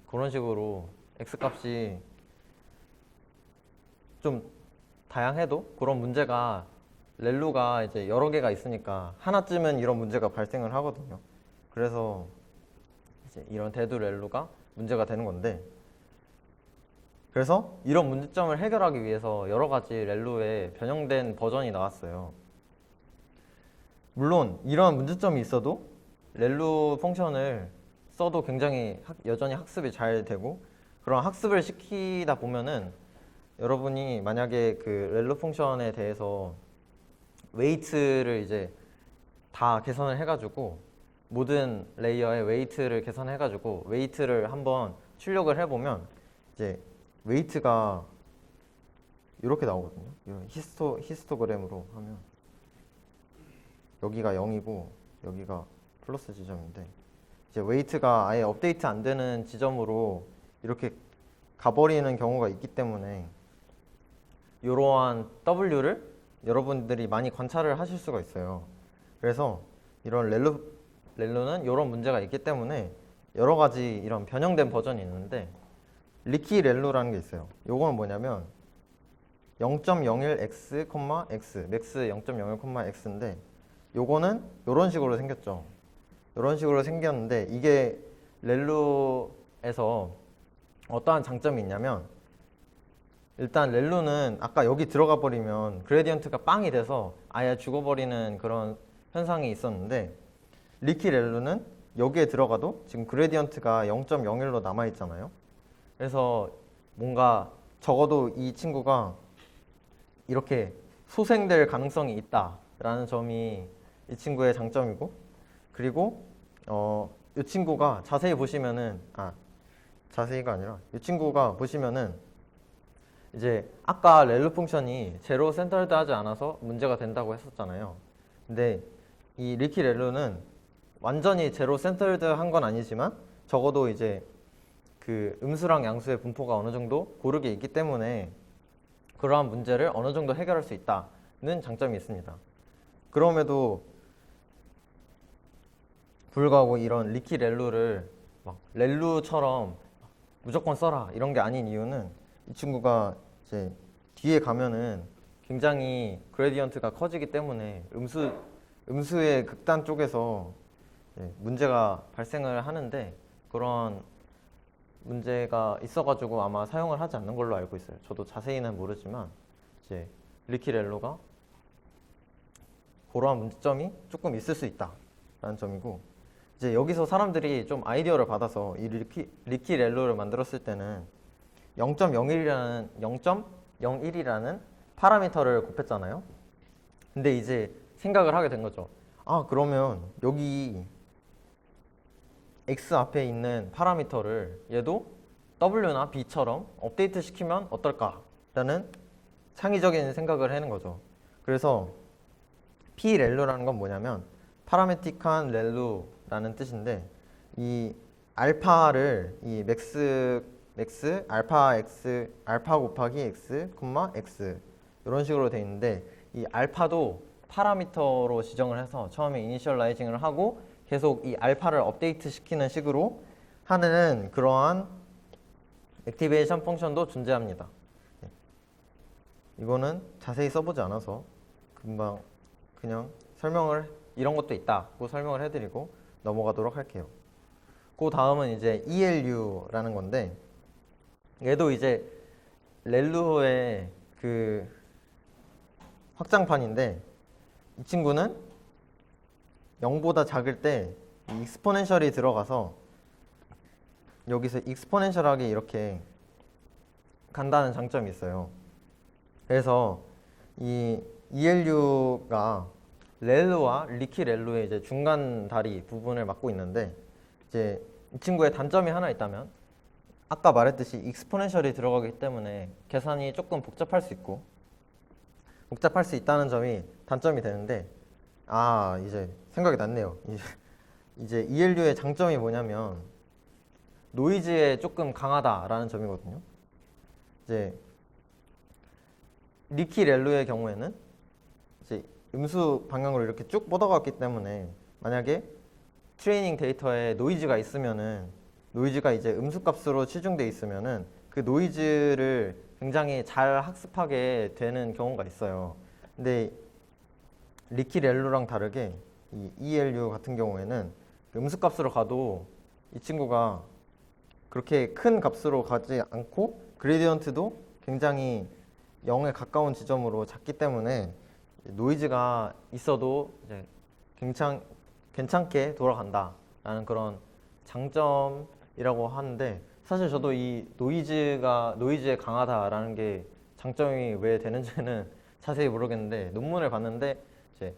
S1: 그런 식으로 x 값이 좀 다양해도 그런 문제가 렐루가 이제 여러 개가 있으니까 하나쯤은 이런 문제가 발생을 하거든요. 그래서 이제 이런 데드 렐루가 문제가 되는 건데 그래서 이런 문제점을 해결하기 위해서 여러 가지 렐루의 변형된 버전이 나왔어요. 물론 이런 문제점이 있어도 렐루 펑션을 써도 굉장히 여전히 학습이 잘 되고 그런 학습을 시키다 보면은 여러분이 만약에 그 렐루 펑션에 대해서 웨이트를 이제 다 계산을 해가지고 모든 레이어의 웨이트를 계산해가지고 웨이트를 한번 출력을 해보면 이제 웨이트가 이렇게 나오거든요. 이런 히스토그램으로 하면 여기가 0이고 여기가 플러스 지점인데 이제 웨이트가 아예 업데이트 안 되는 지점으로 이렇게 가버리는 경우가 있기 때문에 이러한 W를 여러분들이 많이 관찰을 하실 수가 있어요. 그래서 이런 렐루는 이런 문제가 있기 때문에 여러 가지 이런 변형된 버전이 있는데 리키 렐루라는 게 있어요. 요거는 뭐냐면 0.01x, x, max 0.01, x인데 요거는 이런 식으로 생겼죠. 이런 식으로 생겼는데 이게 렐루에서 어떠한 장점이 있냐면 일단 렐루는 아까 여기 들어가 버리면 그레디언트가 빵이 돼서 아예 죽어버리는 그런 현상이 있었는데 리키 렐루는 여기에 들어가도 지금 그레디언트가 0.01로 남아있잖아요. 그래서 뭔가 적어도 이 친구가 이렇게 소생될 가능성이 있다라는 점이 이 친구의 장점이고 그리고 이 친구가 자세히 보시면은 자세히가 아니라 이 친구가 보시면은 이제 아까 렐루 펑션이 제로 센터드 하지 않아서 문제가 된다고 했었잖아요. 근데 이 리키 렐루는 완전히 제로 센터드 한 건 아니지만 적어도 이제 그 음수랑 양수의 분포가 어느 정도 고르게 있기 때문에 그러한 문제를 어느 정도 해결할 수 있다는 장점이 있습니다. 그럼에도 불구하고 이런 리키 렐로를 막 렐로처럼 무조건 써라 이런 게 아닌 이유는 이 친구가 이제 뒤에 가면은 굉장히 그레디언트가 커지기 때문에 음수의 극단 쪽에서 문제가 발생을 하는데 그런 문제가 있어가지고 아마 사용을 하지 않는 걸로 알고 있어요. 저도 자세히는 모르지만 이제 리키 렐로가 그러한 문제점이 조금 있을 수 있다라는 점이고 이제 여기서 사람들이 좀 아이디어를 받아서 이 리키 렐로를 만들었을 때는 0.01이라는 파라미터를 곱했잖아요. 근데 이제 생각을 하게 된 거죠. 아, 그러면 여기 x 앞에 있는 파라미터를 얘도 w나 b처럼 업데이트 시키면 어떨까라는 창의적인 생각을 하는 거죠. 그래서 p 렐로라는 건 뭐냐면 파라메틱한 렐로라는 뜻인데 이 알파를 이 맥스 알파 x 알파 곱하기 x x 이런 식으로 돼 있는데 이 알파도 파라미터로 지정을 해서 처음에 이니셜라이징을 하고 계속 이 알파를 업데이트 시키는 식으로 하는 그러한 액티베이션 펑션도 존재합니다. 이거는 자세히 써보지 않아서 금방 그냥 이런 것도 있다고 설명을 해드리고 넘어가도록 할게요. 그 다음은 이제 ELU라는 건데 얘도 이제 렐루의 그 확장판인데 이 친구는 0보다 작을 때 이 익스포넨셜이 들어가서 여기서 익스포넨셜하게 이렇게 간다는 장점이 있어요. 그래서 이 ELU가 렐루와 리키 렐루의 이제 중간 다리 부분을 맡고 있는데 이제 이 친구의 단점이 하나 있다면 아까 말했듯이 익스포넨셜이 들어가기 때문에 계산이 조금 복잡할 수 있다는 점이 단점이 되는데 이제 생각이 났네요. 이제 ELU의 장점이 뭐냐면 노이즈에 조금 강하다라는 점이거든요. 이제 리키 렐루의 경우에는 이제 음수 방향으로 이렇게 쭉 뻗어갔기 때문에 만약에 트레이닝 데이터에 노이즈가 있으면은 노이즈가 이제 음수값으로 치중돼 있으면은 그 노이즈를 굉장히 잘 학습하게 되는 경우가 있어요. 근데 리키 렐루랑 다르게 이 ELU 같은 경우에는 음수값으로 가도 이 친구가 그렇게 큰 값으로 가지 않고 그레디언트도 굉장히 0에 가까운 지점으로 작기 때문에 노이즈가 있어도 이제 괜찮게 돌아간다라는 그런 장점이라고 하는데 사실 저도 이 노이즈에 강하다라는 게 장점이 왜 되는지는 자세히 모르겠는데 논문을 봤는데 이제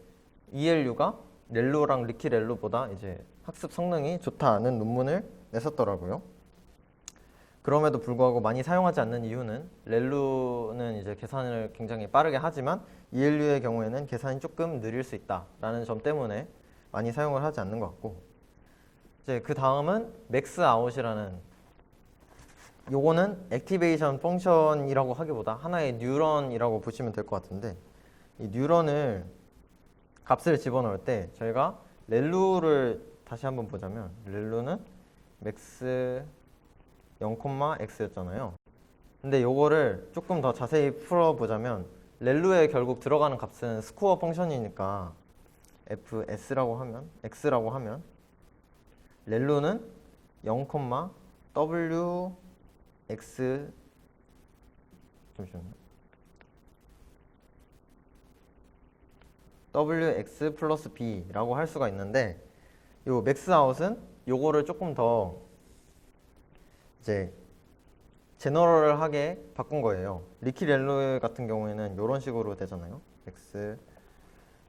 S1: ELU가 렐로랑 리키 렐로보다 이제 학습 성능이 좋다는 논문을 냈었더라고요. 그럼에도 불구하고 많이 사용하지 않는 이유는 렐루는 이제 계산을 굉장히 빠르게 하지만 ELU의 경우에는 계산이 조금 느릴 수 있다라는 점 때문에 많이 사용을 하지 않는 것 같고 이제 그 다음은 맥스 아웃이라는 요거는 액티베이션 펑션이라고 하기보다 하나의 뉴런이라고 보시면 될 것 같은데 이 뉴런을 값을 집어넣을 때 저희가 렐루를 다시 한번 보자면 렐루는 맥스 0,x였잖아요. 근데 요거를 조금 더 자세히 풀어보자면 렐루에 결국 들어가는 값은 스코어 펑션이니까 fs라고 하면 x라고 하면 렐루는 0,wx 잠시만요. wx 플러스 b라고 할 수가 있는데 요 맥스 아웃은 요거를 조금 더 이제 제너럴하게 바꾼 거예요. 리키 렐로 같은 경우에는 이런 식으로 되잖아요. x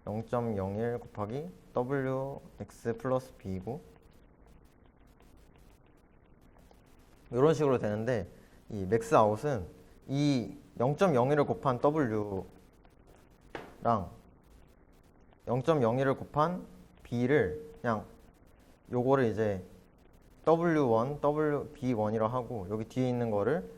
S1: 0.01 곱하기 wx 플러스 b이고 이런 식으로 되는데 이 맥스 아웃은 이 0.01을 곱한 w랑 0.01을 곱한 b를 그냥 요거를 이제 W1, B1이라 하고 여기 뒤에 있는 거를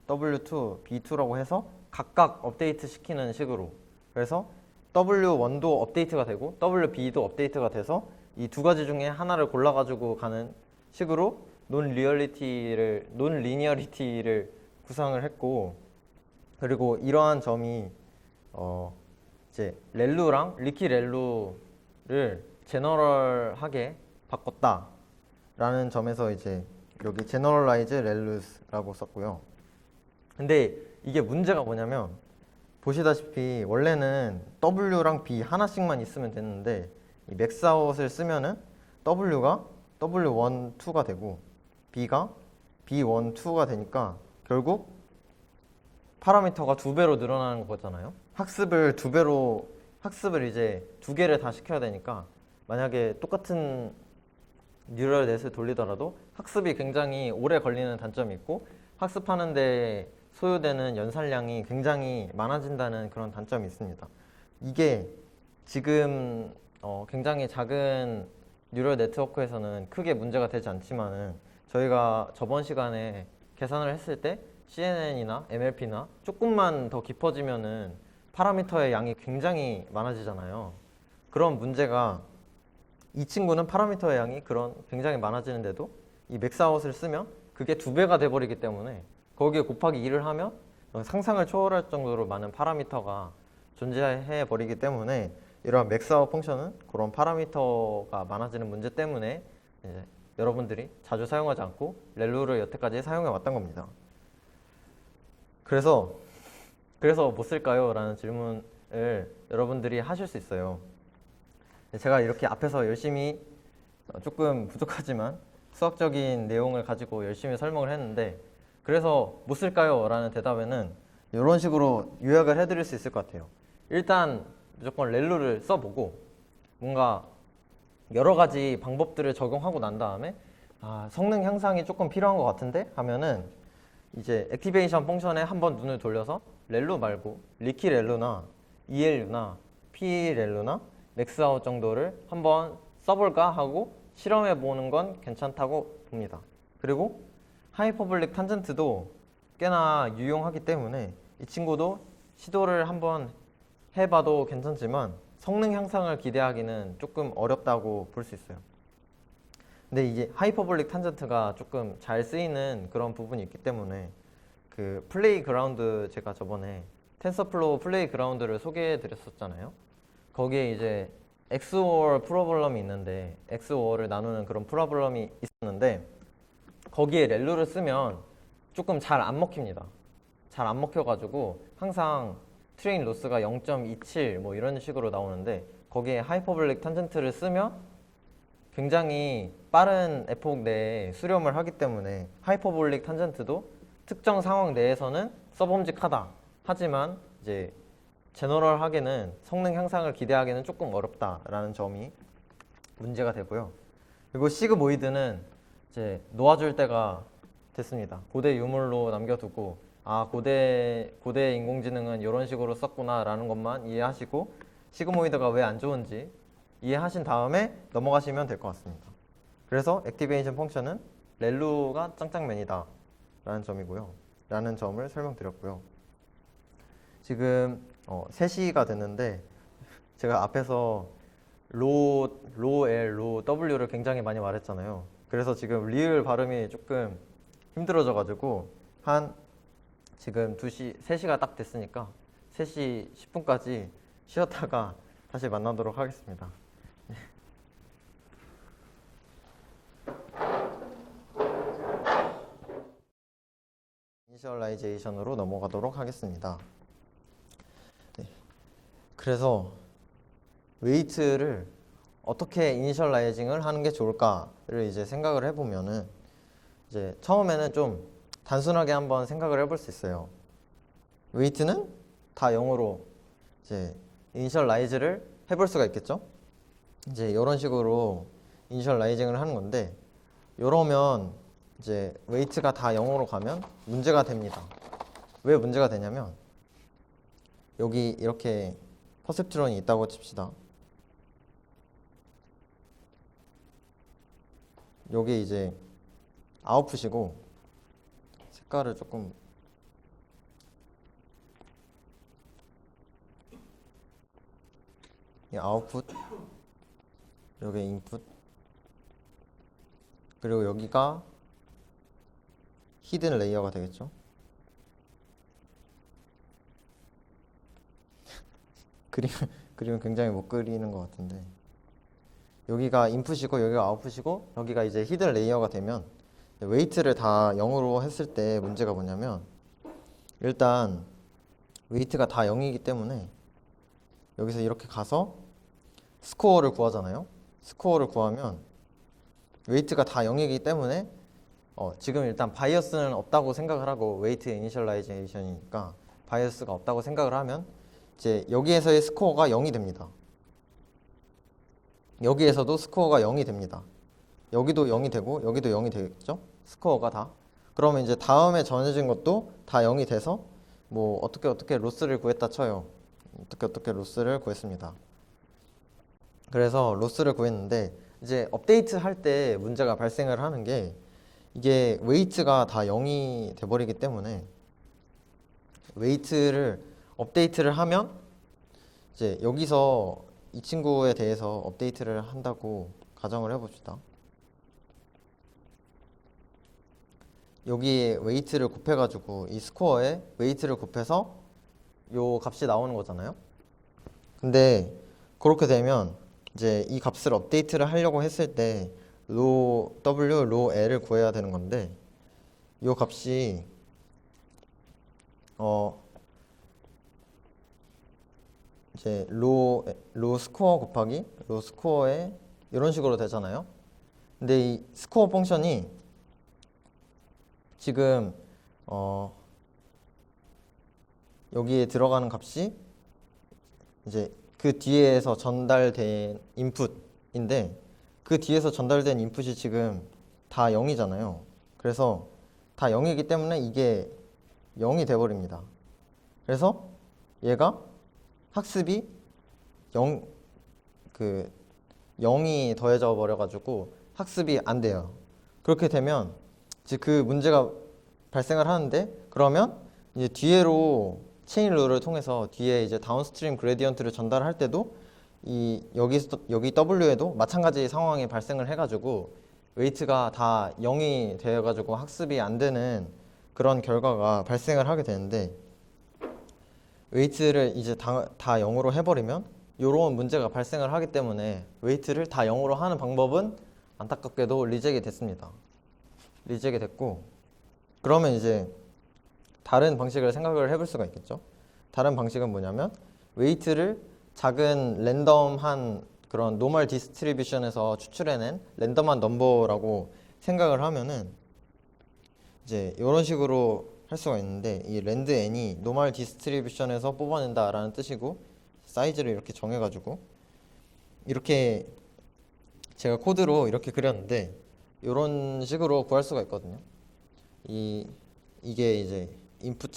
S1: W2, B2라고 해서 각각 업데이트 시키는 식으로. 그래서 W1도 업데이트가 되고 WB도 업데이트가 돼서 이 두 가지 중에 하나를 골라가지고 가는 식으로 논리니어리티를 구상을 했고, 그리고 이러한 점이 이제 렐루랑 리키렐루를 제너럴하게 바꿨다라는 점에서 이제 여기 제너럴라이즈 렐루스라고 썼고요. 근데 이게 문제가 뭐냐면 보시다시피 원래는 W랑 B 하나씩만 있으면 됐는데 이 맥스아웃을 쓰면은 W가 W1, 2가 되고 B가 B1, 2가 되니까 결국 파라미터가 2배로 늘어나는 거잖아요. 학습을 이제 2개를 다 시켜야 되니까 만약에 똑같은 뉴럴 넷을 돌리더라도 학습이 굉장히 오래 걸리는 단점이 있고 학습하는데 소요되는 연산량이 굉장히 많아진다는 그런 단점이 있습니다. 이게 지금 굉장히 작은 뉴럴 네트워크에서는 크게 문제가 되지 않지만은 저희가 저번 시간에 계산을 했을 때 CNN이나 MLP나 조금만 더 깊어지면은 파라미터의 양이 굉장히 많아지잖아요. 그런 문제가 이 친구는 파라미터의 양이 그런 굉장히 많아지는데도 이 맥스아웃을 쓰면 그게 2배가 돼버리기 때문에 거기에 곱하기 2를 하면 상상을 초월할 정도로 많은 파라미터가 존재해 버리기 때문에 이러한 맥스아웃 펑션은 그런 파라미터가 많아지는 문제 때문에 이제 여러분들이 자주 사용하지 않고 렐루를 여태까지 사용해 왔던 겁니다. 그래서 못 쓸까요? 라는 질문을 여러분들이 하실 수 있어요. 제가 이렇게 앞에서 열심히 조금 부족하지만 수학적인 내용을 가지고 열심히 설명을 했는데 그래서 못 쓸까요? 라는 대답에는 이런 식으로 요약을 해드릴 수 있을 것 같아요. 일단 무조건 렐루를 써보고 뭔가 여러 가지 방법들을 적용하고 난 다음에 성능 향상이 조금 필요한 것 같은데 하면은 이제 액티베이션 펑션에 한번 눈을 돌려서 렐루 말고 리키렐루나 ELU나 PRELU나 맥스아웃 정도를 한번 써볼까 하고 실험해 보는 건 괜찮다고 봅니다. 그리고 하이퍼블릭 탄젠트도 꽤나 유용하기 때문에 이 친구도 시도를 한번 해봐도 괜찮지만 성능 향상을 기대하기는 조금 어렵다고 볼 수 있어요. 근데 이게 하이퍼블릭 탄젠트가 조금 잘 쓰이는 그런 부분이 있기 때문에 그 플레이그라운드 제가 저번에 텐서플로우 플레이그라운드를 소개해 드렸었잖아요. 거기에 이제 XOR 프로블럼이 있는데 XOR을 나누는 그런 프로블럼이 있었는데 거기에 렐루를 쓰면 조금 잘 안 먹힙니다. 잘 안 먹혀가지고 항상 트레인 로스가 0.27 뭐 이런 식으로 나오는데 거기에 하이퍼블릭 탄젠트를 쓰면 굉장히 빠른 에포크 내에 수렴을 하기 때문에 하이퍼블릭 탄젠트도 특정 상황 내에서는 써봄직하다. 하지만 이제 제너럴하게는 성능 향상을 기대하기는 조금 어렵다라는 점이 문제가 되고요. 그리고 시그모이드는 이제 놓아줄 때가 됐습니다. 고대 유물로 남겨두고 고대 인공지능은 이런 식으로 썼구나라는 것만 이해하시고 시그모이드가 왜 안 좋은지 이해하신 다음에 넘어가시면 될 것 같습니다. 그래서 액티베이션 펑션은 렐루가 짱짱맨이다 라는 점이고요. 라는 점을 설명드렸고요. 지금 3시가 됐는데 제가 앞에서 로 L, 로 W를 굉장히 많이 말했잖아요. 그래서 지금 리을 발음이 조금 힘들어져가지고 지금 3시가 딱 됐으니까 3시 10분까지 쉬었다가 다시 만나도록 하겠습니다. 이니셜라이제이션으로 넘어가도록 하겠습니다. 네. 그래서 웨이트를 어떻게 이니셜라이징을 하는 게 좋을까를 이제 생각을 해보면은 이제 처음에는 좀 단순하게 한번 생각을 해볼 수 있어요. 웨이트는 다 0으로 이제 이니셜라이즈를 해볼 수가 있겠죠? 이제 이런 식으로 이니셜라이징을 하는 건데 이러면 이제 웨이트가 다 0으로 가면 문제가 됩니다. 왜 문제가 되냐면 여기 이렇게 퍼셉트론이 있다고 칩시다. 여기 이제 아웃풋이고 색깔을 조금 이 아웃풋 여기 인풋 그리고 여기가 히든 레이어가 되겠죠. 그림은 굉장히 못 그리는 것 같은데 여기가 인풋이고 여기가 아웃풋이고 여기가 이제 히든 레이어가 되면 웨이트를 다 0으로 했을 때 문제가 뭐냐면 일단 웨이트가 다 0이기 때문에 여기서 이렇게 가서 스코어를 구하잖아요. 스코어를 구하면 웨이트가 다 0이기 때문에 지금 일단 바이어스는 없다고 생각을 하고 웨이트 이니셜라이제이션이니까 바이어스가 없다고 생각을 하면 이제 여기에서의 스코어가 0이 됩니다. 여기에서도 스코어가 0이 됩니다. 여기도 0이 되고 여기도 0이 되겠죠? 스코어가 다. 그러면 이제 다음에 정해진 것도 다 0이 돼서 뭐 어떻게 로스를 구했다 쳐요. 어떻게 로스를 구했습니다. 그래서 로스를 구했는데 이제 업데이트 할 때 문제가 발생을 하는 게 이게 웨이트가 다 0이 돼버리기 때문에 웨이트를 업데이트를 하면 이제 여기서 이 친구에 대해서 업데이트를 한다고 가정을 해봅시다. 여기에 웨이트를 곱해가지고 이 스코어에 웨이트를 곱해서 요 값이 나오는 거잖아요. 근데 그렇게 되면 이제 이 값을 업데이트를 하려고 했을 때 로 W, 로 L을 구해야 되는 건데 요 값이 이제 로 스코어 곱하기 로 스코어에 이런 식으로 되잖아요. 근데 이 스코어 펑션이 지금 여기에 들어가는 값이 이제 그 뒤에서 전달된 인풋인데 그 뒤에서 전달된 인풋이 지금 다 0이잖아요. 그래서 다 0이기 때문에 이게 0이 돼버립니다. 그래서 얘가 학습이 0이 더해져 버려가지고 학습이 안 돼요. 그렇게 되면 이제 그 문제가 발생을 하는데 그러면 이제 뒤에로 체인 룰을 통해서 뒤에 이제 다운스트림 그레디언트를 전달할 때도 여기 W에도 마찬가지 상황이 발생을 해가지고 웨이트가 다 0이 되어가지고 학습이 안 되는 그런 결과가 발생을 하게 되는데 웨이트를 이제 다 0으로 해버리면 이런 문제가 발생을 하기 때문에 웨이트를 다 0으로 하는 방법은 안타깝게도 리젝이 됐습니다. 리젝이 됐고 그러면 이제 다른 방식을 생각을 해볼 수가 있겠죠. 다른 방식은 뭐냐면 웨이트를 작은 랜덤한 그런 노멀 디스트리뷰션에서 추출해낸 랜덤한 넘버라고 생각을 하면은 이제 이런 식으로 할 수가 있는데 이 랜드 n이 노멀 디스트리뷰션에서 뽑아낸다 라는 뜻이고 사이즈를 이렇게 정해가지고 이렇게 제가 코드로 이렇게 그렸는데 이런 식으로 구할 수가 있거든요. 이게 이제 인풋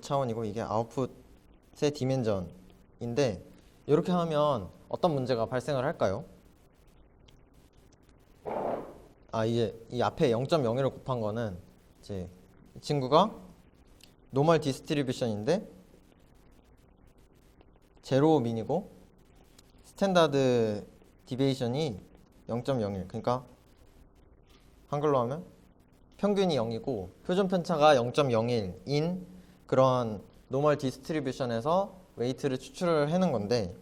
S1: 차원이고 이게 아웃풋의 디멘전인데 이렇게 하면 어떤 문제가 발생을 할까요? 이제 이 앞에 0.01을 곱한 거는 이제 이 친구가 노멀 디스트리뷰션인데 제로 민이고 스탠다드 디베이션이 0.01 그러니까 한글로 하면 평균이 0이고 표준 편차가 0.01인 그런 노멀 디스트리뷰션에서 웨이트를 추출을 해는 건데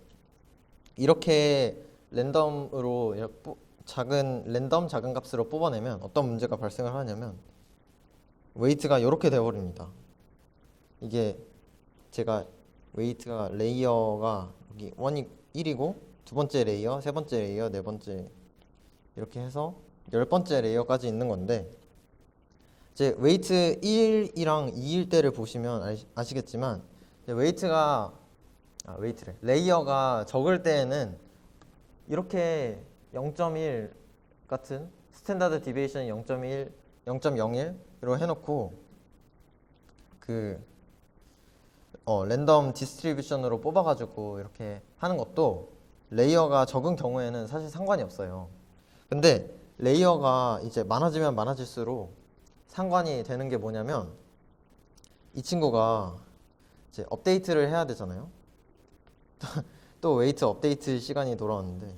S1: 이렇게 랜덤으로 작은 값으로 뽑아내면 어떤 문제가 발생을 하냐면 웨이트가 이렇게 되어버립니다. 이게 제가 웨이트가 레이어가 여기 1이고 두 번째 레이어, 세 번째 레이어, 네 번째 이렇게 해서 10번째 레이어까지 있는 건데 이제 웨이트 1이랑 2일 때를 보시면 아시겠지만 레이어가 적을 때에는 이렇게 0.1 같은 스탠다드 디베이션이 0.1, 0.01로 해놓고 랜덤 디스트리뷰션으로 뽑아가지고 이렇게 하는 것도 레이어가 적은 경우에는 사실 상관이 없어요. 근데 레이어가 이제 많아지면 많아질수록 상관이 되는 게 뭐냐면 이 친구가 이제 업데이트를 해야 되잖아요. 또 웨이트 업데이트 시간이 돌아왔는데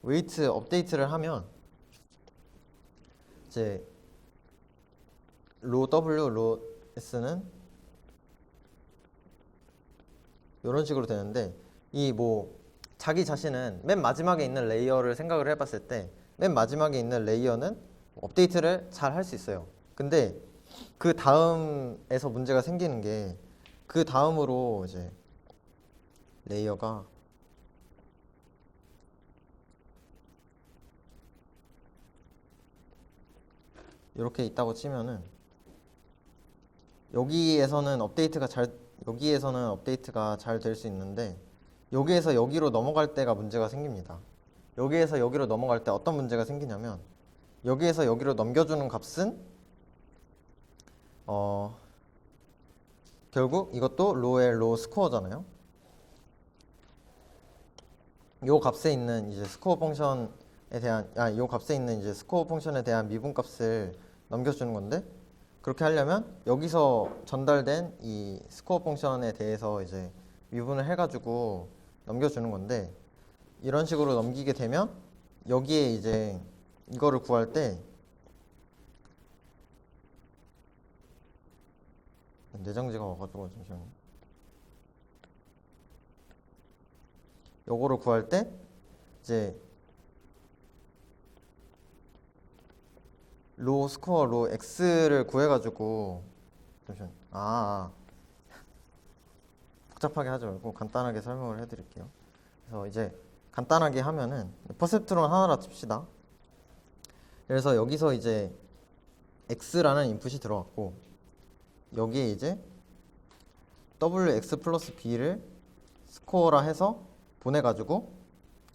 S1: 웨이트 업데이트를 하면 이제 로 W, 로 S는 이런 식으로 되는데 이 뭐 자기 자신은 맨 마지막에 있는 레이어를 생각을 해봤을 때 맨 마지막에 있는 레이어는 업데이트를 잘 할 수 있어요. 근데 그 다음에서 문제가 생기는 게 그 다음으로 이제 레이어가 이렇게 있다고 치면은 여기에서는 업데이트가 잘 될 수 있는데 여기에서 여기로 넘어갈 때가 문제가 생깁니다. 여기에서 여기로 넘어갈 때 어떤 문제가 생기냐면 여기에서 여기로 넘겨주는 값은 결국 이것도 로의 로 스코어잖아요. 요 값에 있는 이제 스코어 펑션에 대한 요 값에 있는 이제 스코어 펑션에 대한 미분값을 넘겨주는 건데 그렇게 하려면 여기서 전달된 이 스코어 펑션에 대해서 이제 미분을 해가지고 넘겨주는 건데 이런 식으로 넘기게 되면 여기에 이제 이거를 구할 때 내장지가 와가지고 잠시만요. 요거를 구할 때 이제 로 스코어 로 x를 구해가지고 잠시만 복잡하게 하지 말고 간단하게 설명을 해드릴게요. 그래서 이제 간단하게 하면은 퍼셉트론 하나라 칩시다. 그래서 여기서 이제 x라는 인풋이 들어갔고 여기에 이제 wx 플러스 b를 스코어라 해서 보내가지고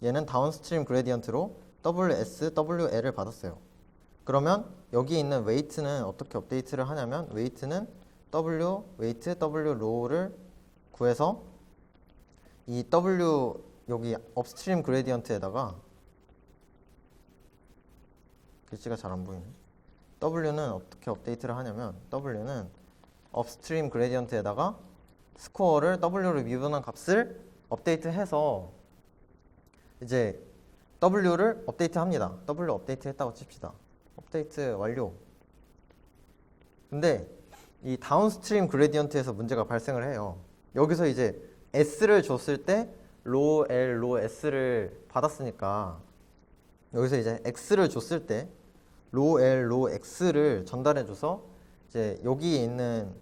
S1: 얘는 다운스트림 그레디언트로 ws, wl을 받았어요. 그러면 여기 있는 웨이트는 어떻게 업데이트를 하냐면 웨이트는 w, 웨이트, w, 로우를 구해서 이 w 여기 업스트림 그레디언트에다가 글씨가 잘 안 보이네. w는 어떻게 업데이트를 하냐면 w는 업스트림 그레디언트에다가 스코어를 w로 미분한 값을 업데이트해서 이제 w를 업데이트합니다. w 업데이트 했다고 칩시다. 업데이트 완료. 근데 이 다운스트림 그레디언트에서 문제가 발생을 해요. 여기서 이제 s를 줬을 때 로 L, 로 S를 받았으니까 여기서 이제 x를 줬을 때 로 L, 로 X를 전달해줘서 이제 여기에 있는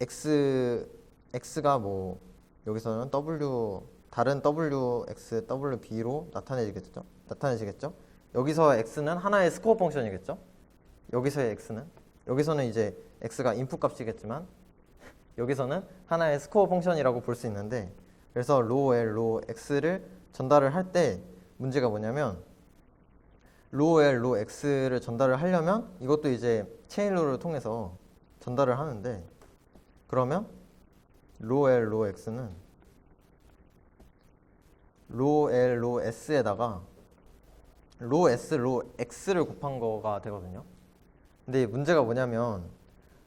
S1: x가 뭐 여기서는 다른 wx, wb로 나타내지겠죠? 여기서 x는 하나의 스코어 펑션이겠죠? 여기서의 x는 여기서는 이제 x가 인풋 값이겠지만 여기서는 하나의 스코어 펑션이라고 볼 수 있는데 그래서 로 L, 로 X를 전달을 할 때 문제가 뭐냐면 로 L, 로 X를 전달을 하려면 이것도 이제 체인로를 통해서 전달을 하는데 그러면 로 L, 로 X는 로 L, 로 S에다가 로 S, 로 X를 곱한 거가 되거든요. 근데 문제가 뭐냐면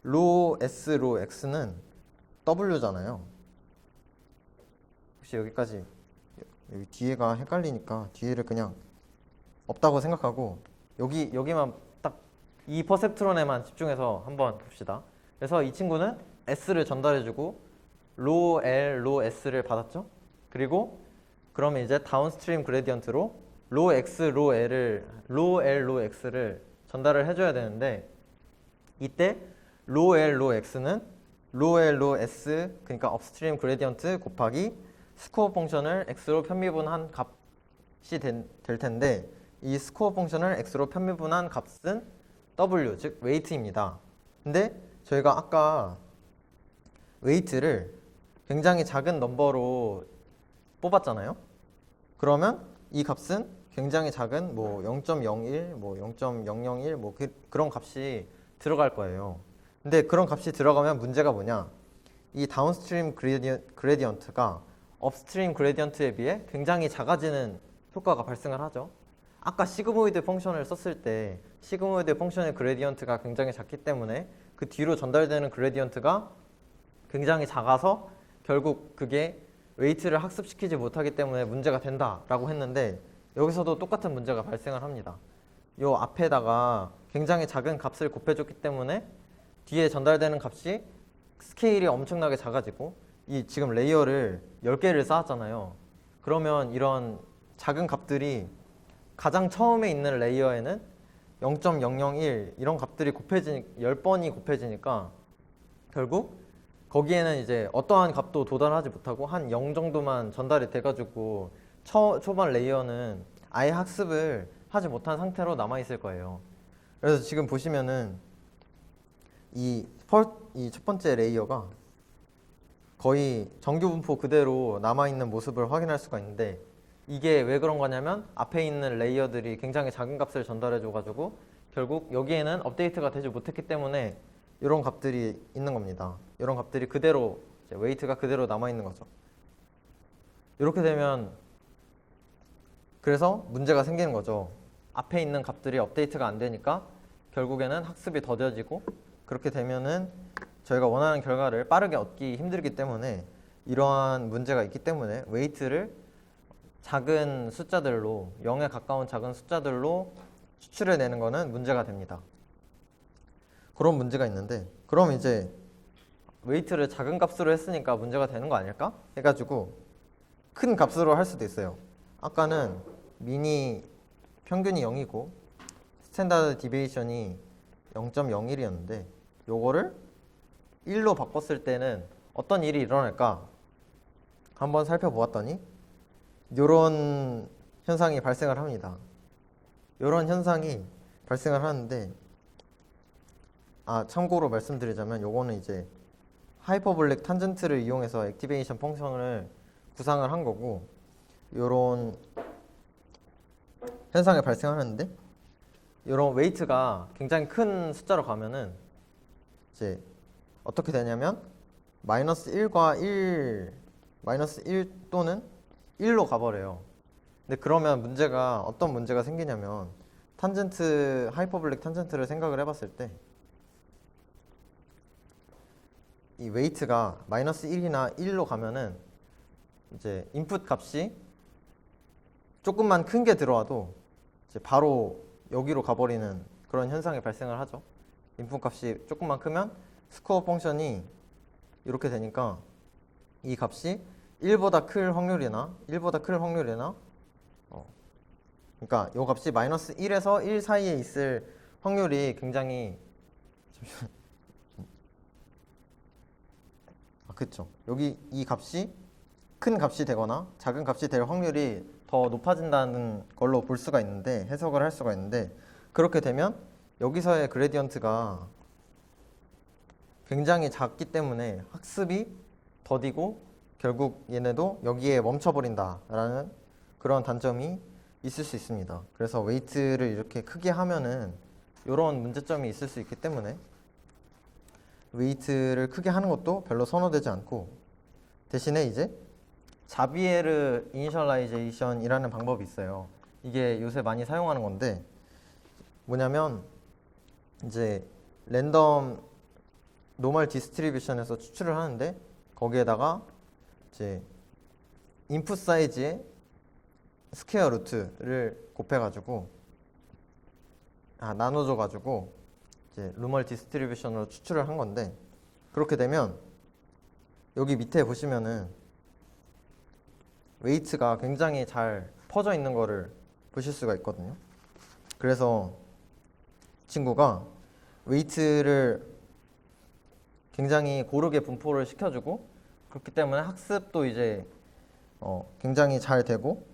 S1: 로 S, 로 X는 W잖아요. 혹시 여기까지 여기 뒤에가 헷갈리니까 뒤에를 그냥 없다고 생각하고 여기만 딱 이 퍼셉트론에만 집중해서 한번 봅시다. 그래서 이 친구는 S를 전달해주고 로 L, 로 S를 받았죠. 그리고 그러면 이제 다운스트림 그레디언트로 로 X, 로 L, 로 X를 전달을 해줘야 되는데 이때 로 L, 로 X는 로 L, 로 S 그러니까 업스트림 그레디언트 곱하기 스코어 펑션을 x로 편미분한 값이 될 텐데 이 스코어 펑션을 x로 편미분한 값은 w 즉 웨이트입니다. 근데 저희가 아까 웨이트를 굉장히 작은 넘버로 뽑았잖아요. 그러면 이 값은 굉장히 작은 뭐 0.01, 뭐 0.001 뭐 그런 값이 들어갈 거예요. 근데 그런 값이 들어가면 문제가 뭐냐? 이 다운스트림 그레디언트가 업스트림 그레디언트에 비해 굉장히 작아지는 효과가 발생을 하죠. 아까 시그모이드 펑션을 썼을 때 시그모이드 펑션의 그레디언트가 굉장히 작기 때문에 그 뒤로 전달되는 그레디언트가 굉장히 작아서 결국 그게 웨이트를 학습시키지 못하기 때문에 문제가 된다라고 했는데 여기서도 똑같은 문제가 발생을 합니다. 요 앞에다가 굉장히 작은 값을 곱해줬기 때문에 뒤에 전달되는 값이 스케일이 엄청나게 작아지고 이 지금 레이어를 10개를 쌓았잖아요. 그러면 이런 작은 값들이 가장 처음에 있는 레이어에는 0.001 이런 값들이 10번이 곱해지니까 결국 거기에는 이제 어떠한 값도 도달하지 못하고 한 0 정도만 전달이 돼가지고 초반 레이어는 아예 학습을 하지 못한 상태로 남아있을 거예요. 그래서 지금 보시면은 이 첫 번째 레이어가 거의 정규 분포 그대로 남아있는 모습을 확인할 수가 있는데 이게 왜 그런 거냐면 앞에 있는 레이어들이 굉장히 작은 값을 전달해줘가지고 결국 여기에는 업데이트가 되지 못했기 때문에 이런 값들이 있는 겁니다. 이런 값들이 그대로 이제 웨이트가 그대로 남아있는 거죠. 이렇게 되면 그래서 문제가 생기는 거죠. 앞에 있는 값들이 업데이트가 안 되니까 결국에는 학습이 더뎌지고 그렇게 되면은 저희가 원하는 결과를 빠르게 얻기 힘들기 때문에 이러한 문제가 있기 때문에 웨이트를 작은 숫자들로 0에 가까운 작은 숫자들로 추출해내는 거는 문제가 됩니다. 그런 문제가 있는데 그럼 이제 웨이트를 작은 값으로 했으니까 문제가 되는 거 아닐까? 해가지고 큰 값으로 할 수도 있어요. 아까는 미니 평균이 0이고 스탠다드 디베이션이 0.01이었는데 요거를 1로 바꿨을 때는 어떤 일이 일어날까? 한번 살펴보았더니 요런 현상이 발생을 합니다. 요런 현상이 발생을 하는데 참고로 말씀드리자면 요거는 이제 하이퍼볼릭 탄젠트를 이용해서 액티베이션 펑션을 구상을 한 거고 요런 현상이 발생하는데 요런 웨이트가 굉장히 큰 숫자로 가면은 이제 어떻게 되냐면 마이너스 1과 1 마이너스 1 또는 1로 가버려요. 근데 그러면 문제가 어떤 문제가 생기냐면 탄젠트 하이퍼볼릭 탄젠트를 생각을 해봤을 때 이 웨이트가 마이너스 1이나 1로 가면은 이제 인풋 값이 조금만 큰 게 들어와도 이제 바로 여기로 가버리는 그런 현상이 발생을 하죠. 인풋 값이 조금만 크면 스코어 펑션이 이렇게 되니까 이 값이 1보다 클 확률이나 1보다 클 확률이나 그러니까 이 값이 마이너스 1에서 1 사이에 있을 확률이 굉장히 그쵸. 여기 이 값이 큰 값이 되거나 작은 값이 될 확률이 더 높아진다는 걸로 볼 수가 있는데 해석을 할 수가 있는데 그렇게 되면 여기서의 그레디언트가 굉장히 작기 때문에 학습이 더디고 결국 얘네도 여기에 멈춰버린다라는 그런 단점이 있을 수 있습니다. 그래서 웨이트를 이렇게 크게 하면은 이런 문제점이 있을 수 있기 때문에 웨이트를 크게 하는 것도 별로 선호되지 않고 대신에 이제 자비에르 이니셜라이제이션이라는 방법이 있어요. 이게 요새 많이 사용하는 건데 뭐냐면 이제 랜덤 노멀 디스트리뷰션에서 추출을 하는데 거기에다가 이제 인풋 사이즈의 스퀘어 루트를 곱해가지고 나눠줘가지고 이제 루멀 디스트리뷰션으로 추출을 한 건데 그렇게 되면 여기 밑에 보시면은 웨이트가 굉장히 잘 퍼져 있는 거를 보실 수가 있거든요. 그래서 친구가 웨이트를 굉장히 고르게 분포를 시켜주고 그렇기 때문에 학습도 이제 굉장히 잘 되고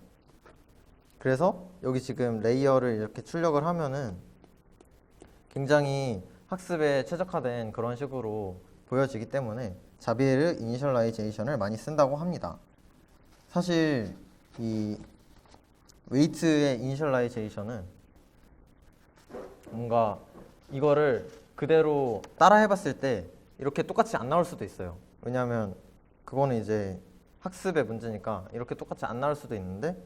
S1: 그래서 여기 지금 레이어를 이렇게 출력을 하면은 굉장히 학습에 최적화된 그런 식으로 보여지기 때문에 자비에르 이니셜라이제이션을 많이 쓴다고 합니다. 사실 이 웨이트의 이니셜라이제이션은 뭔가 이거를 그대로 따라 해봤을 때 이렇게 똑같이 안 나올 수도 있어요. 왜냐하면 그거는 이제 학습의 문제니까 이렇게 똑같이 안 나올 수도 있는데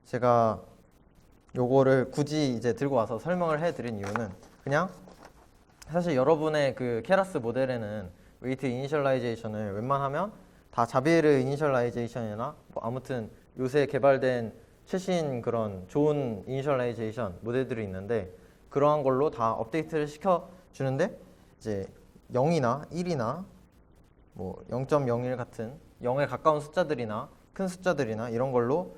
S1: 제가 요거를 굳이 이제 들고 와서 설명을 해드린 이유는 그냥 사실 여러분의 그 케라스 모델에는 웨이트 이니셜라이제이션을 웬만하면 다 자비에르 이니셜라이제이션이나 뭐 아무튼 요새 개발된 최신 그런 좋은 이니셜라이제이션 모델들이 있는데 그러한 걸로 다 업데이트를 시켜주는데 이제 0이나 1이나 뭐 0.01 같은 0에 가까운 숫자들이나 큰 숫자들이나 이런 걸로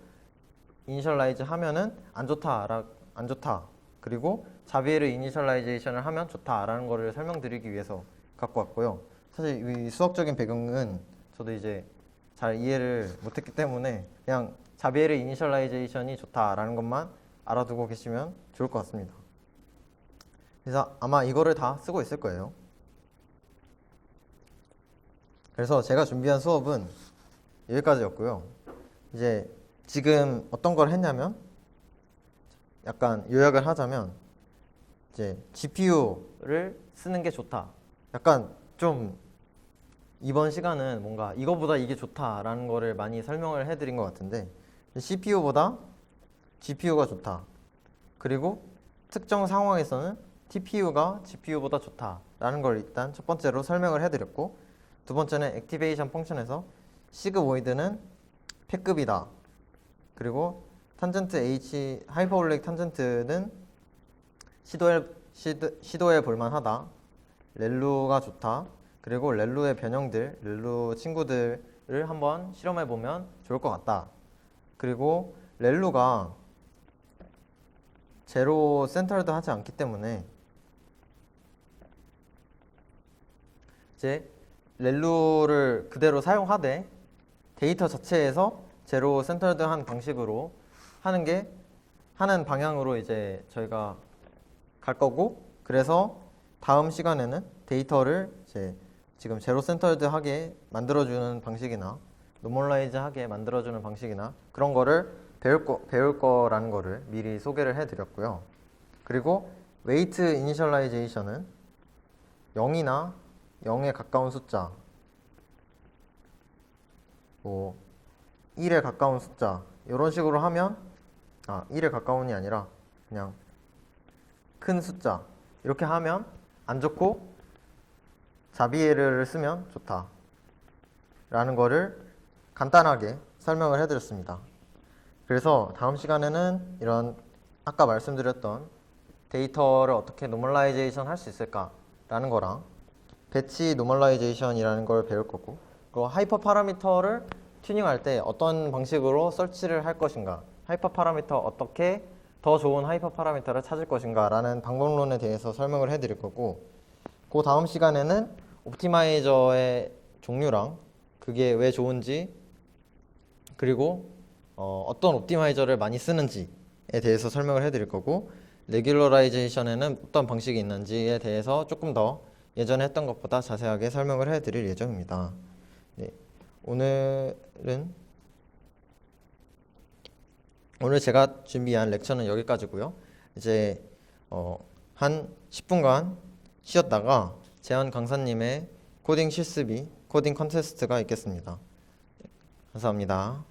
S1: 이니셜라이즈 하면은 안 좋다. 그리고 자비에르 이니셜라이제이션을 하면 좋다라는 거를 설명드리기 위해서 갖고 왔고요. 사실 이 수학적인 배경은 저도 이제 잘 이해를 못했기 때문에 그냥 자비에르 이니셜라이제이션이 좋다라는 것만 알아두고 계시면 좋을 것 같습니다. 그래서 아마 이거를 다 쓰고 있을 거예요. 그래서 제가 준비한 수업은 여기까지였고요. 이제 지금 어떤 걸 했냐면 약간 요약을 하자면 이제 GPU를 쓰는 게 좋다. 약간 좀 이번 시간은 뭔가 이거보다 이게 좋다라는 거를 많이 설명을 해드린 것 같은데 CPU보다 GPU가 좋다. 그리고 특정 상황에서는 TPU가 GPU보다 좋다라는 걸 일단 첫 번째로 설명을 해드렸고 두 번째는 액티베이션 펑션에서 시그모이드는 패급이다. 그리고 탄젠트 H 하이퍼볼릭 탄젠트는 시도해 볼만하다. 렐루가 좋다. 그리고 렐루의 변형들, 렐루 친구들을 한번 실험해 보면 좋을 것 같다. 그리고 렐루가 제로 센터드 하지 않기 때문에 이제 렐루를 그대로 사용하되 데이터 자체에서 제로 센터드한 방식으로 하는 방향으로 이제 저희가 갈 거고 그래서 다음 시간에는 데이터를 이제 지금 제로 센터드하게 만들어주는 방식이나 노멀라이즈하게 만들어주는 방식이나 그런 거를 배울 거라는 거를 미리 소개를 해드렸고요. 그리고 웨이트 이니셜라이제이션은 0이나 0에 가까운 숫자, 뭐 1에 가까운 숫자 이런 식으로 하면 1에 가까운이 아니라 그냥 큰 숫자 이렇게 하면 안 좋고 자비에르를 쓰면 좋다 라는 거를 간단하게 설명을 해드렸습니다. 그래서 다음 시간에는 이런 아까 말씀드렸던 데이터를 어떻게 노멀라이제이션 할 수 있을까 라는 거랑 배치 노멀라이제이션이라는 걸 배울 거고 그리고 하이퍼 파라미터를 튜닝할 때 어떤 방식으로 설치를 할 것인가 하이퍼 파라미터 어떻게 더 좋은 하이퍼 파라미터를 찾을 것인가 라는 방법론에 대해서 설명을 해드릴 거고 그 다음 시간에는 옵티마이저의 종류랑 그게 왜 좋은지 그리고 어떤 옵티마이저를 많이 쓰는지에 대해서 설명을 해드릴 거고 레귤러라이제이션에는 어떤 방식이 있는지에 대해서 조금 더 예전에 했던 것보다 자세하게 설명을 해드릴 예정입니다. 네, 오늘 제가 준비한 렉처는 여기까지고요. 이제 한 10분간 쉬었다가 재현 강사님의 코딩 실습이 코딩 컨테스트가 있겠습니다. 감사합니다.